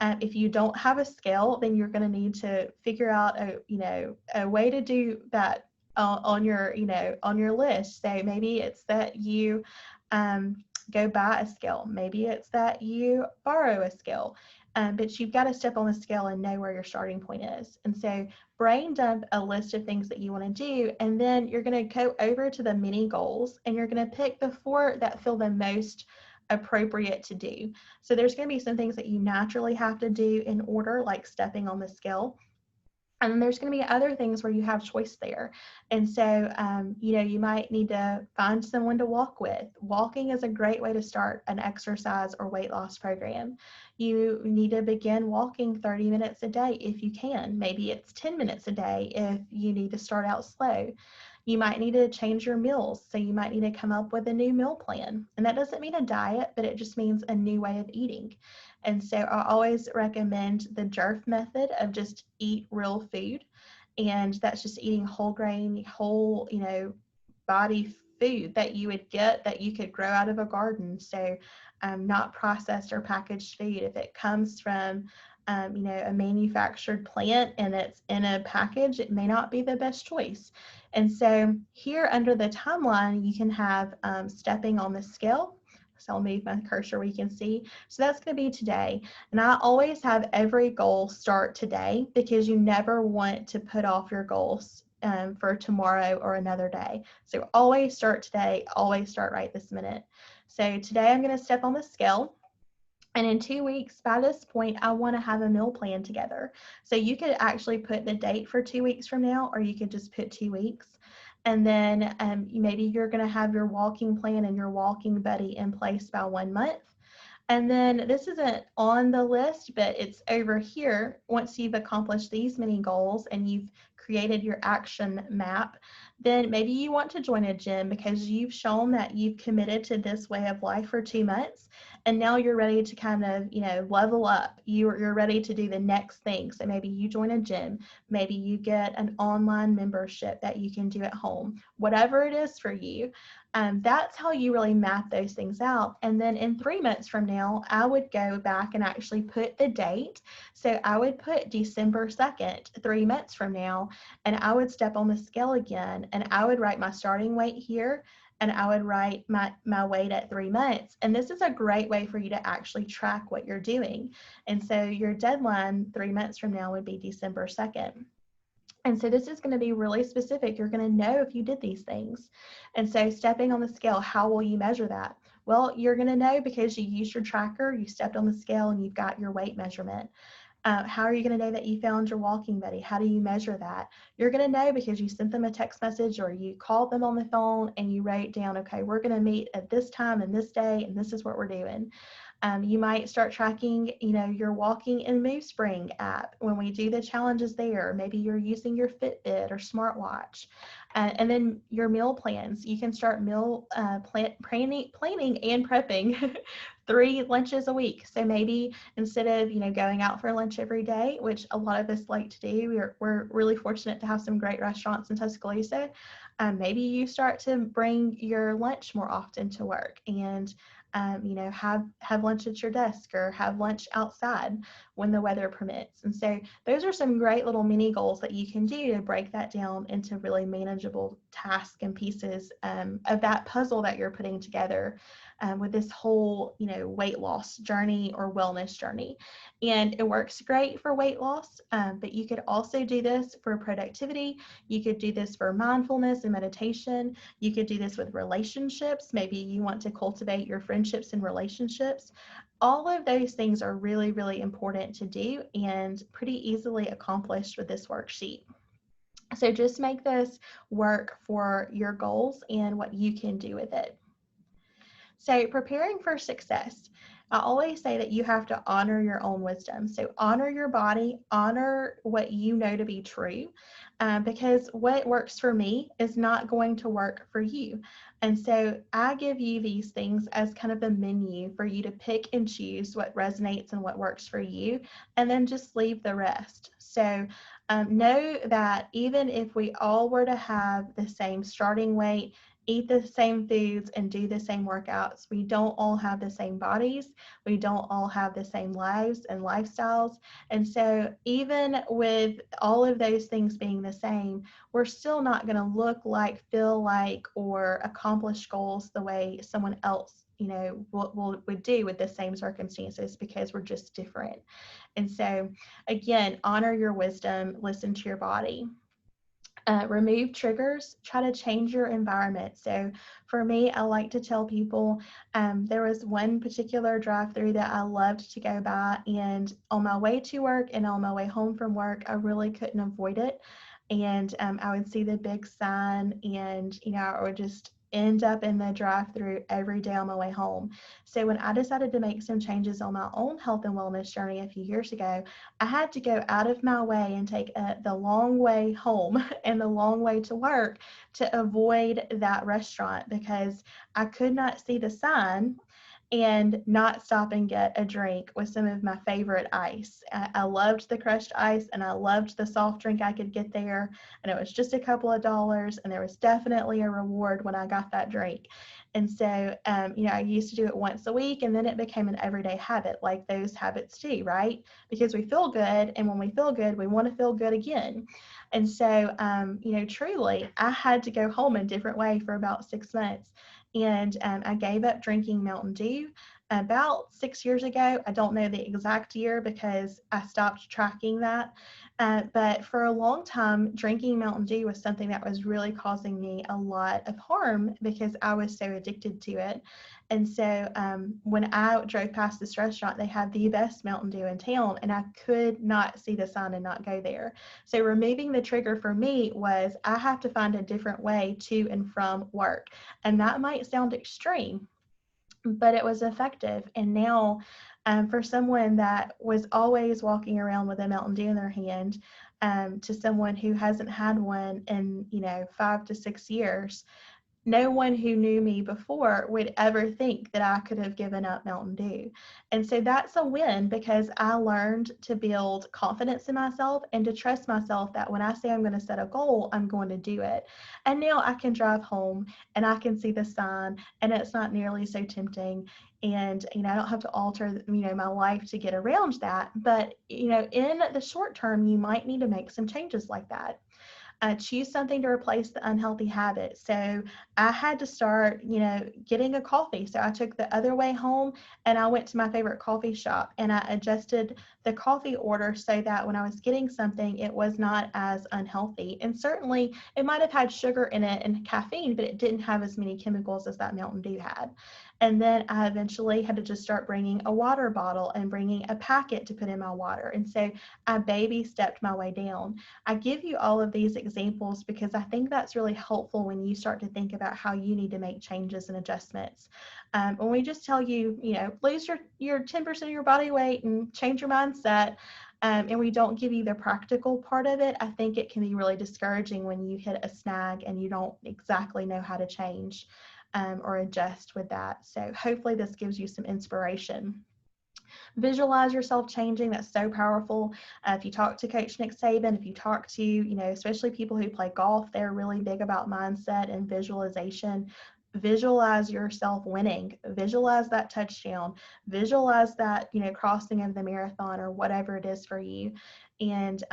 Speaker 1: If you don't have a scale, then you're going to need to figure out a way to do that on your list. So maybe it's that you go buy a scale. Maybe it's that you borrow a scale. But you've got to step on the scale and know where your starting point is. And so brain dump a list of things that you want to do, and then you're going to go over to the mini goals, and you're going to pick the 4 that feel the most appropriate to do. So there's going to be some things that you naturally have to do in order, like stepping on the scale. And then there's going to be other things where you have choice there. And so, you might need to find someone to walk with. Walking is a great way to start an exercise or weight loss program. You need to begin walking 30 minutes a day if you can. Maybe it's 10 minutes a day if you need to start out slow. You might need to change your meals. So you might need to come up with a new meal plan. And that doesn't mean a diet, but it just means a new way of eating. And so I always recommend the JERF method of just eat real food. And that's just eating whole grain, whole, body food that you would get, that you could grow out of a garden. So not processed or packaged food. If it comes from, a manufactured plant and it's in a package, it may not be the best choice. And so here under the timeline, you can have stepping on the scale. So I'll move my cursor where you can see. So that's going to be today. And I always have every goal start today, because you never want to put off your goals for tomorrow or another day. So always start today, always start right this minute. So today I'm going to step on the scale. And in 2 weeks, by this point, I want to have a meal plan together. So you could actually put the date for 2 weeks from now, or you could just put 2 weeks. And then maybe you're going to have your walking plan and your walking buddy in place by 1 month. And then this isn't on the list, but it's over here. Once you've accomplished these many goals and you've created your action map, then maybe you want to join a gym because you've shown that you've committed to this way of life for 2 months. And now you're ready to kind of, level up. You're ready to do the next thing. So maybe you join a gym. Maybe you get an online membership that you can do at home. Whatever it is for you. That's how you really map those things out. And then in 3 months from now, I would go back and actually put the date. So I would put December 2nd, 3 months from now, and I would step on the scale again, and I would write my starting weight here, and I would write my weight at 3 months. And this is a great way for you to actually track what you're doing. And so your deadline 3 months from now would be December 2nd. And so this is going to be really specific. You're going to know if you did these things. And so stepping on the scale, how will you measure that? Well, you're going to know because you used your tracker, you stepped on the scale, and you've got your weight measurement. How are you going to know that you found your walking buddy? How do you measure that? You're going to know because you sent them a text message or you called them on the phone and you wrote down, okay, we're going to meet at this time and this day, and this is what we're doing. You might start tracking, your walking and move spring app when we do the challenges there. Maybe you're using your Fitbit or smartwatch. And then your meal plans. You can start meal planning and prepping 3 lunches a week. So maybe instead of, going out for lunch every day, which a lot of us like to do, we're really fortunate to have some great restaurants in Tuscaloosa. Maybe you start to bring your lunch more often to work and have lunch at your desk or have lunch outside when the weather permits. And so those are some great little mini goals that you can do to break that down into really manageable tasks and pieces of that puzzle that you're putting together with this whole, weight loss journey or wellness journey. And it works great for weight loss, but you could also do this for productivity. You could do this for mindfulness and meditation. You could do this with relationships. Maybe you want to cultivate your friendships and relationships. All of those things are really, really important to do and pretty easily accomplished with this worksheet. So just make this work for your goals and what you can do with it. So preparing for success. I always say that you have to honor your own wisdom. So honor your body, honor what you know to be true, because what works for me is not going to work for you. And so I give you these things as kind of a menu for you to pick and choose what resonates and what works for you, and then just leave the rest. So know that even if we all were to have the same starting weight, eat the same foods, and do the same workouts, we don't all have the same bodies. We don't all have the same lives and lifestyles. And so even with all of those things being the same, we're still not going to look like, feel like, or accomplish goals the way someone else would do with the same circumstances, because we're just different. And so again, honor your wisdom, listen to your body. Remove triggers, try to change your environment. So for me, I like to tell people there was one particular drive-through that I loved to go by, and on my way to work and on my way home from work, I really couldn't avoid it. And I would see the big sign, and I would just end up in the drive-through every day on my way home. So when I decided to make some changes on my own health and wellness journey a few years ago, I had to go out of my way and take the long way home and the long way to work to avoid that restaurant, because I could not see the sign and not stop and get a drink with some of my favorite ice. I loved the crushed ice, and I loved the soft drink I could get there, and it was just a couple of dollars, and there was definitely a reward when I got that drink. And so, I used to do it once a week, and then it became an everyday habit, like those habits do, right? Because we feel good, and when we feel good, we want to feel good again. And so, truly, I had to go home a different way for about 6 months. And I gave up drinking Mountain Dew about 6 years ago. I don't know the exact year because I stopped tracking that. But for a long time, drinking Mountain Dew was something that was really causing me a lot of harm because I was so addicted to it. And so when I drove past this restaurant, they had the best Mountain Dew in town, and I could not see the sign and not go there. So removing the trigger for me was I have to find a different way to and from work. And that might sound extreme, but it was effective. And now for someone that was always walking around with a Mountain Dew in their hand, to someone who hasn't had one in 5 to 6 years, no one who knew me before would ever think that I could have given up Mountain Dew. And so that's a win, because I learned to build confidence in myself and to trust myself that when I say I'm going to set a goal, I'm going to do it. And now I can drive home and I can see the sign, and it's not nearly so tempting. And, I don't have to alter, my life to get around that. But, in the short term, you might need to make some changes like that. Choose something to replace the unhealthy habit. So I had to start, getting a coffee. So I took the other way home and I went to my favorite coffee shop, and I adjusted the coffee order so that when I was getting something, it was not as unhealthy. And certainly it might have had sugar in it and caffeine, but it didn't have as many chemicals as that Mountain Dew had. And then I eventually had to just start bringing a water bottle and bringing a packet to put in my water. And so I baby stepped my way down. I give you all of these examples because I think that's really helpful when you start to think about how you need to make changes and adjustments. When we just tell you, lose your 10% of your body weight and change your mindset, and we don't give you the practical part of it, I think it can be really discouraging when you hit a snag and you don't exactly know how to change or adjust with that. So hopefully this gives you some inspiration. Visualize yourself changing. That's so powerful. If you talk to Coach Nick Saban, if you talk to, especially people who play golf, they're really big about mindset and visualization. Visualize yourself winning. Visualize that touchdown. Visualize that, crossing of the marathon or whatever it is for you. And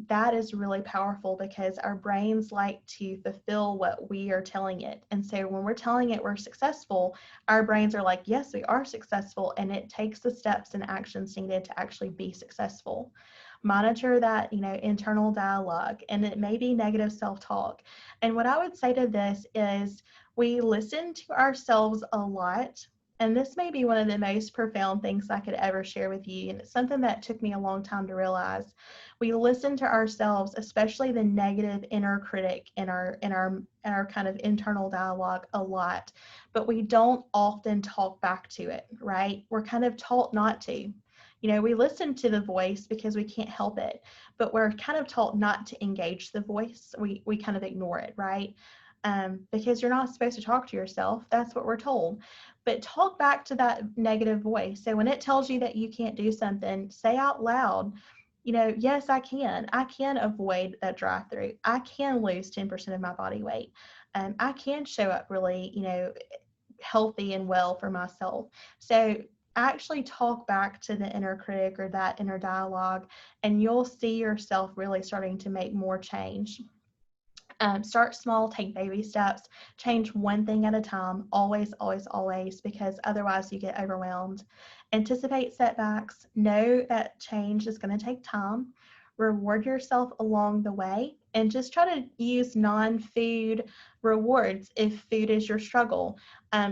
Speaker 1: that is really powerful because our brains like to fulfill what we are telling it. And so when we're telling it we're successful, our brains are like, yes, we are successful. And it takes the steps and actions needed to actually be successful. Monitor that, internal dialogue, and it may be negative self-talk. And what I would say to this is we listen to ourselves a lot. And this may be one of the most profound things I could ever share with you. And it's something that took me a long time to realize. We listen to ourselves, especially the negative inner critic in our kind of internal dialogue a lot, but we don't often talk back to it, right? We're kind of taught not to. We listen to the voice because we can't help it, but we're kind of taught not to engage the voice. We kind of ignore it, right? Because you're not supposed to talk to yourself. That's what we're told. But talk back to that negative voice. So when it tells you that you can't do something, say out loud, yes, I can. I can avoid that drive-through. I can lose 10% of my body weight. I can show up really, healthy and well for myself. So actually talk back to the inner critic or that inner dialogue, and you'll see yourself really starting to make more change. Start small, take baby steps, change one thing at a time, always, always, always, because otherwise you get overwhelmed. Anticipate setbacks, know that change is going to take time, reward yourself along the way, and just try to use non-food rewards if food is your struggle.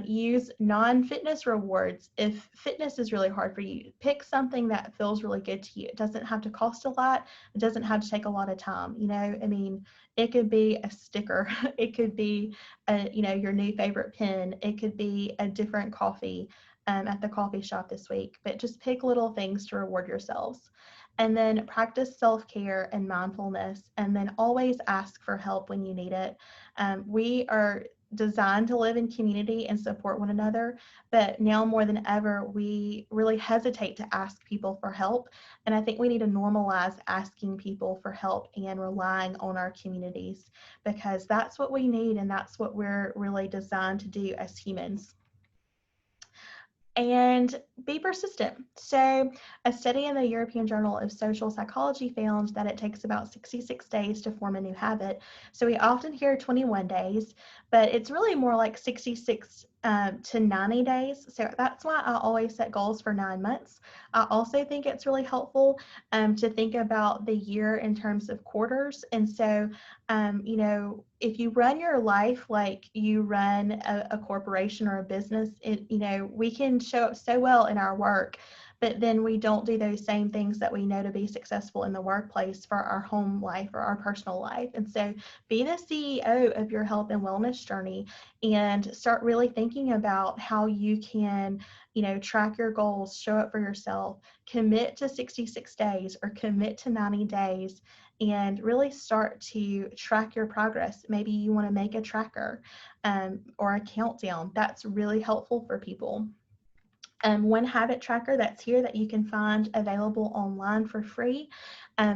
Speaker 1: Use non-fitness rewards if fitness is really hard for you. Pick something that feels really good to you. It doesn't have to cost a lot. It doesn't have to take a lot of time. It could be a sticker. It could be, your new favorite pen. It could be a different coffee at the coffee shop this week. But just pick little things to reward yourselves. And then practice self-care and mindfulness. And then always ask for help when you need it. We are designed to live in community and support one another, but now more than ever, we really hesitate to ask people for help. And I think we need to normalize asking people for help and relying on our communities, because that's what we need and that's what we're really designed to do as humans. And be persistent. So a study in the European Journal of Social Psychology found that it takes about 66 days to form a new habit. So we often hear 21 days, but it's really more like 66 to 90 days. So that's why I always set goals for 9 months. I also think it's really helpful to think about the year in terms of quarters. And so, if you run your life like you run a corporation or a business, we can show up so well in our work, but then we don't do those same things that we know to be successful in the workplace for our home life or our personal life. And so be the CEO of your health and wellness journey and start really thinking about how you can, track your goals, show up for yourself, commit to 66 days or commit to 90 days, and really start to track your progress. Maybe you want to make a tracker or a countdown. That's really helpful for people. One habit tracker that's here that you can find available online for free.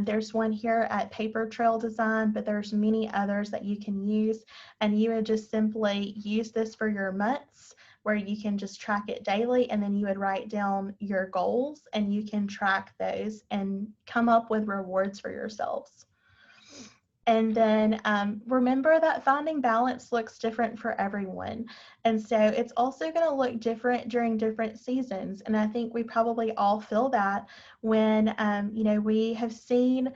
Speaker 1: There's one here at Paper Trail Design, but there's many others that you can use. And you would just simply use this for your months, where you can just track it daily, and then you would write down your goals and you can track those and come up with rewards for yourselves. And then remember that finding balance looks different for everyone. And so it's also going to look different during different seasons. And I think we probably all feel that when, we have seen,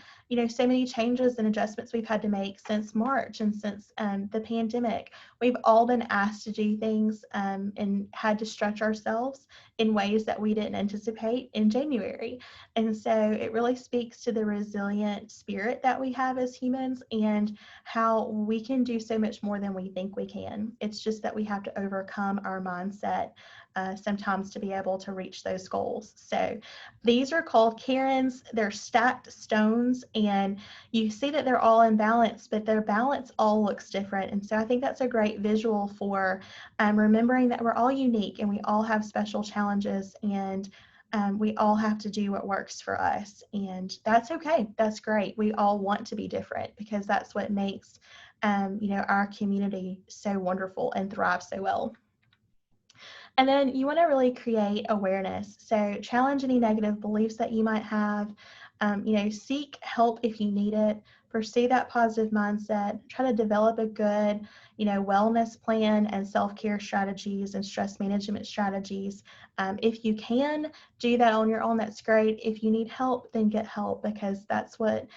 Speaker 1: so many changes and adjustments we've had to make since March and since the pandemic. We've all been asked to do things and had to stretch ourselves in ways that we didn't anticipate in January. And so it really speaks to the resilient spirit that we have as humans and how we can do so much more than we think we can. It's just that we have to overcome our mindset sometimes to be able to reach those goals. So these are called Karens. They're stacked stones, and you see that they're all in balance, but their balance all looks different. And so I think that's a great visual for remembering that we're all unique and we all have special challenges, and we all have to do what works for us, and that's okay. That's great. We all want to be different because that's what makes, our community so wonderful and thrive so well. And then you want to really create awareness. So challenge any negative beliefs that you might have. Seek help if you need it. Pursue that positive mindset. Try to develop a good, wellness plan and self-care strategies and stress management strategies. If you can do that on your own, that's great. If you need help, then get help, because that's what,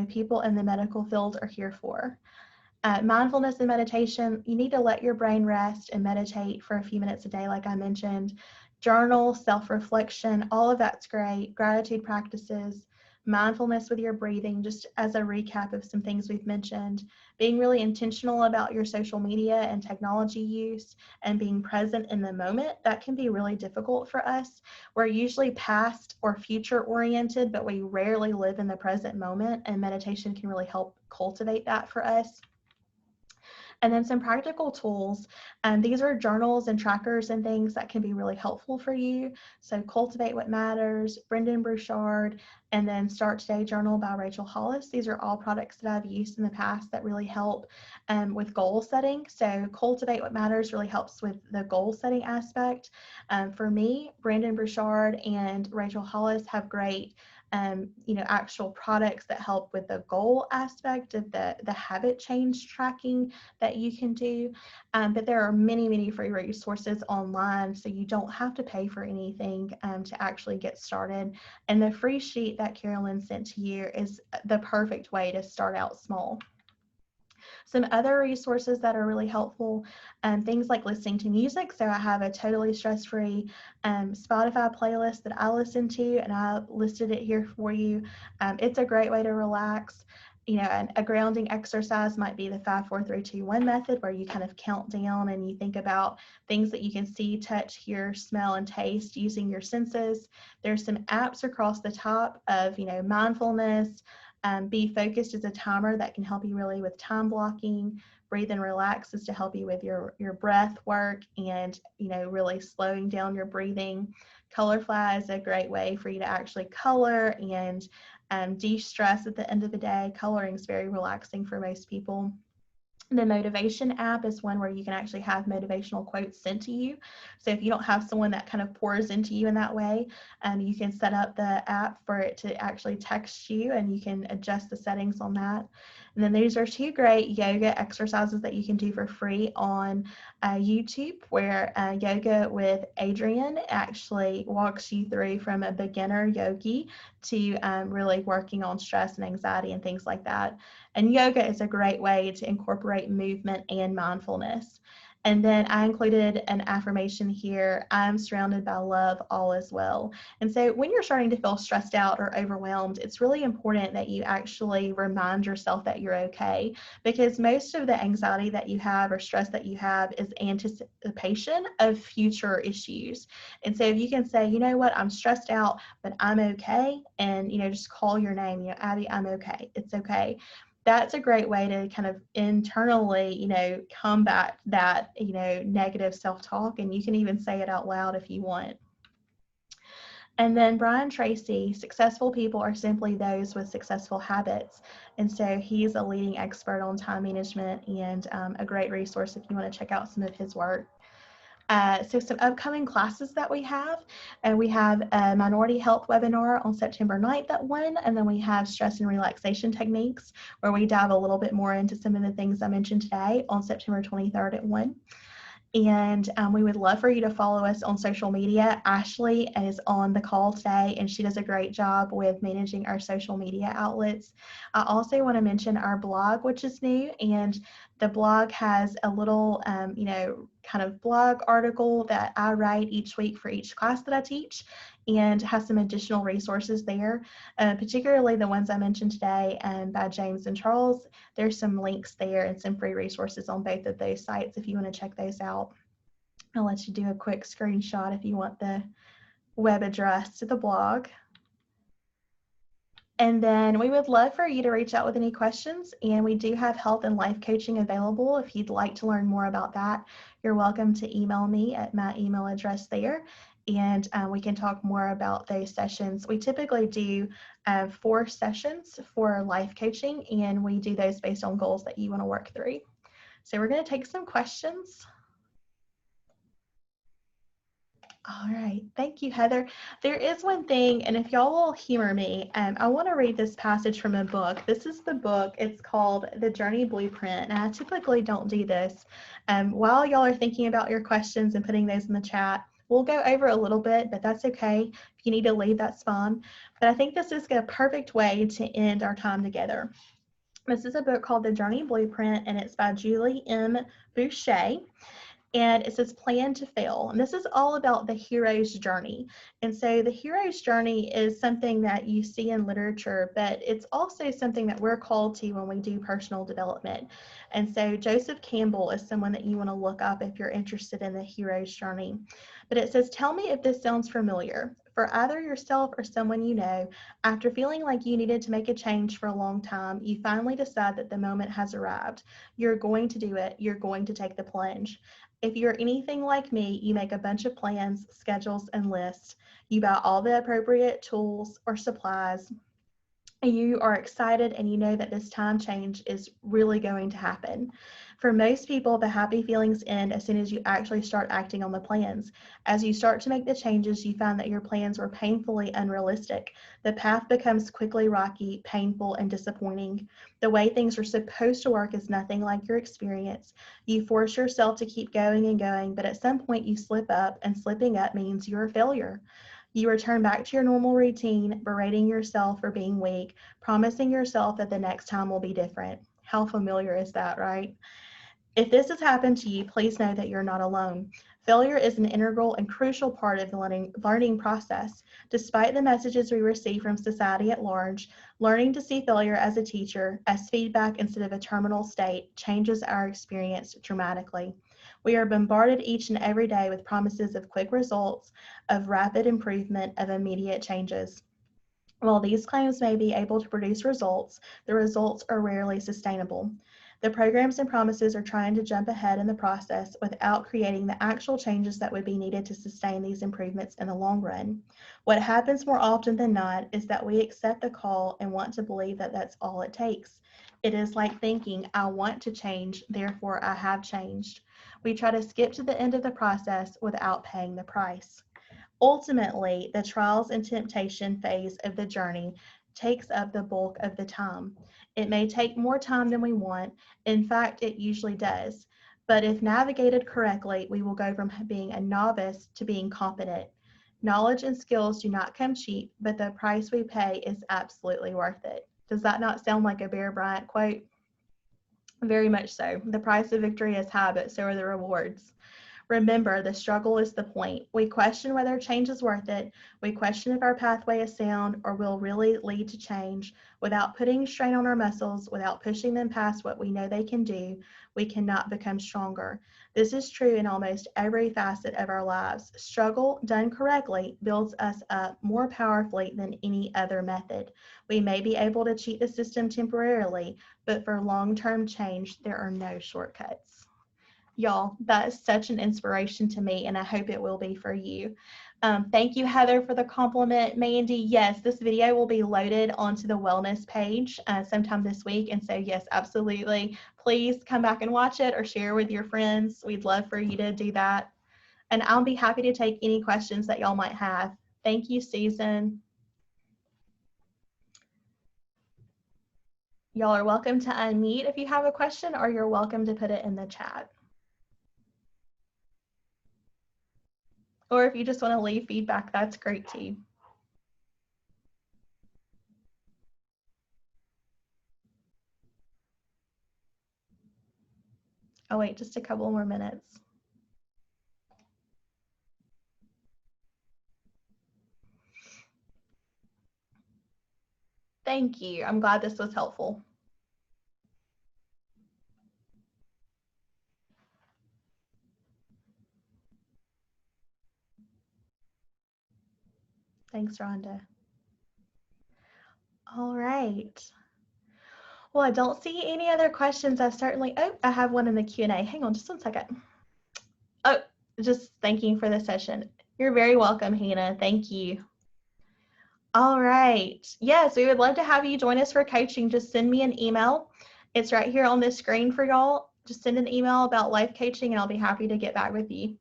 Speaker 1: people in the medical field are here for. Mindfulness and meditation, you need to let your brain rest and meditate for a few minutes a day, like I mentioned. Journal, self-reflection, all of that's great. Gratitude practices, mindfulness with your breathing, just as a recap of some things we've mentioned. Being really intentional about your social media and technology use and being present in the moment, that can be really difficult for us. We're usually past or future oriented, but we rarely live in the present moment, and meditation can really help cultivate that for us. And then some practical tools. These are journals and trackers and things that can be really helpful for you. So Cultivate What Matters, Brendan Burchard, and then Start Today Journal by Rachel Hollis. These are all products that I've used in the past that really help with goal setting. So Cultivate What Matters really helps with the goal setting aspect. For me, Brendan Burchard and Rachel Hollis have great actual products that help with the goal aspect of the habit change tracking that you can do. But there are many, many free resources online, so you don't have to pay for anything to actually get started. And the free sheet that Carolyn sent to you is the perfect way to start out small. Some other resources that are really helpful, things like listening to music. So I have a totally stress-free Spotify playlist that I listen to, and I listed it here for you. It's a great way to relax. And a grounding exercise might be the 5, 4, 3, 2, 1 method, where you kind of count down and you think about things that you can see, touch, hear, smell, and taste using your senses. There's some apps across the top of, mindfulness. Be Focused is a timer that can help you really with time blocking. Breathe and Relax is to help you with your breath work and, really slowing down your breathing. Colorfly is a great way for you to actually color and de-stress at the end of the day. Coloring is very relaxing for most people. The Motivation app is one where you can actually have motivational quotes sent to you. So if you don't have someone that kind of pours into you in that way, you can set up the app for it to actually text you, and you can adjust the settings on that. And then these are 2 great yoga exercises that you can do for free on YouTube, where Yoga with Adrienne actually walks you through from a beginner yogi to really working on stress and anxiety and things like that. And yoga is a great way to incorporate movement and mindfulness. And then I included an affirmation here: I'm surrounded by love, all is well. And so when you're starting to feel stressed out or overwhelmed, it's really important that you actually remind yourself that you're okay, because most of the anxiety that you have or stress that you have is anticipation of future issues. And so if you can say, you know what, I'm stressed out, but I'm okay, and, just call your name, Abby, I'm okay, it's okay. That's a great way to kind of internally, combat that, negative self-talk, and you can even say it out loud if you want. And then Brian Tracy, successful people are simply those with successful habits. And so he's a leading expert on time management and a great resource if you want to check out some of his work. So some upcoming classes that we have, we have a minority health webinar on September 9th at 1, and then we have stress and relaxation techniques, where we dive a little bit more into some of the things I mentioned today on September 23rd at 1. And we would love for you to follow us on social media. Ashley is on the call today, and she does a great job with managing our social media outlets. I also want to mention our blog, which is new, and the blog has a little, kind of blog article that I write each week for each class that I teach, and has some additional resources there, particularly the ones I mentioned today by James and Charles. There's some links there and some free resources on both of those sites if you want to check those out. I'll let you do a quick screenshot if you want the web address to the blog. And then we would love for you to reach out with any questions, and we do have health and life coaching available. If you'd like to learn more about that, you're welcome to email me at my email address there, and we can talk more about those sessions. We typically do 4 sessions for life coaching, and we do those based on goals that you want to work through. So we're going to take some questions. All right, thank you, Heather. There is one thing, and if y'all will humor me, I want to read this passage from a book. This is the book. It's called The Journey Blueprint, and I typically don't do this. While y'all are thinking about your questions and putting those in the chat, we'll go over a little bit, but that's okay. If you need to leave, that's fine. But I think this is a perfect way to end our time together. This is a book called The Journey Blueprint, and it's by Julie M. Boucher. And it says plan to fail. And this is all about the hero's journey. And so the hero's journey is something that you see in literature, but it's also something that we're called to when we do personal development. And so Joseph Campbell is someone that you want to look up if you're interested in the hero's journey. But it says, tell me if this sounds familiar. For either yourself or someone you know, after feeling like you needed to make a change for a long time, you finally decide that the moment has arrived. You're going to do it. You're going to take the plunge. If you're anything like me, you make a bunch of plans, schedules, and lists. You buy all the appropriate tools or supplies. You are excited and you know that this time change is really going to happen. For most people, the happy feelings end as soon as you actually start acting on the plans. As you start to make the changes, you find that your plans were painfully unrealistic. The path becomes quickly rocky, painful, and disappointing. The way things are supposed to work is nothing like your experience. You force yourself to keep going and going, but at some point you slip up, and slipping up means you're a failure. You return back to your normal routine, berating yourself for being weak, promising yourself that the next time will be different. How familiar is that, right? If this has happened to you, please know that you're not alone. Failure is an integral and crucial part of the learning process. Despite the messages we receive from society at large, learning to see failure as a teacher, as feedback instead of a terminal state, changes our experience dramatically. We are bombarded each and every day with promises of quick results, of rapid improvement, of immediate changes. While these claims may be able to produce results, the results are rarely sustainable. The programs and promises are trying to jump ahead in the process without creating the actual changes that would be needed to sustain these improvements in the long run. What happens more often than not is that we accept the call and want to believe that that's all it takes. It is like thinking, I want to change, therefore I have changed. We try to skip to the end of the process without paying the price. Ultimately, the trials and temptation phase of the journey takes up the bulk of the time. It may take more time than we want. In fact, it usually does. But if navigated correctly, we will go from being a novice to being competent. Knowledge and skills do not come cheap, but the price we pay is absolutely worth it. Does that not sound like a Bear Bryant quote? Very much so. The price of victory is high, but so are the rewards. Remember, the struggle is the point. We question whether change is worth it. We question if our pathway is sound or will really lead to change. Without putting strain on our muscles, without pushing them past what we know they can do, we cannot become stronger. This is true in almost every facet of our lives. Struggle, done correctly, builds us up more powerfully than any other method. We may be able to cheat the system temporarily, but for long-term change, there are no shortcuts. Y'all, that is such an inspiration to me, and I hope it will be for you. Thank you, Heather, for the compliment. Mandy, yes, this video will be loaded onto the wellness page sometime this week. And so, yes, absolutely. Please come back and watch it or share with your friends. We'd love for you to do that. And I'll be happy to take any questions that y'all might have. Thank you, Susan. Y'all are welcome to unmute if you have a question, or you're welcome to put it in the chat. Or if you just want to leave feedback, that's great too. I'll wait just a couple more minutes. Thank you. I'm glad this was helpful. Thanks, Rhonda. All right. Well, I don't see any other questions. I have one in the Q&A. Hang on just one second. Oh, just thanking for the session. You're very welcome, Hannah. Thank you. All right. Yes, we would love to have you join us for coaching. Just send me an email. It's right here on the screen for y'all. Just send an email about life coaching and I'll be happy to get back with you.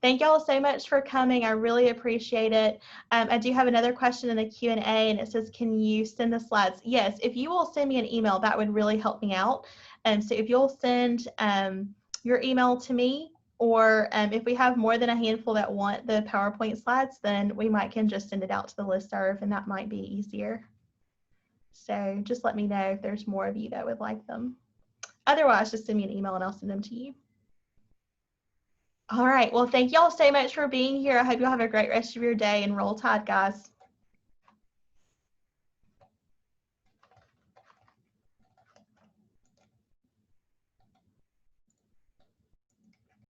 Speaker 1: Thank y'all so much for coming. I really appreciate it. I do have another question in the Q&A and it says, can you send the slides? Yes, if you will send me an email, that would really help me out. So if you'll send your email to me, or if we have more than a handful that want the PowerPoint slides, then we can just send it out to the listserv and that might be easier. So just let me know if there's more of you that would like them. Otherwise, just send me an email and I'll send them to you. All right. Well, thank y'all so much for being here. I hope y'all have a great rest of your day and roll tide, guys.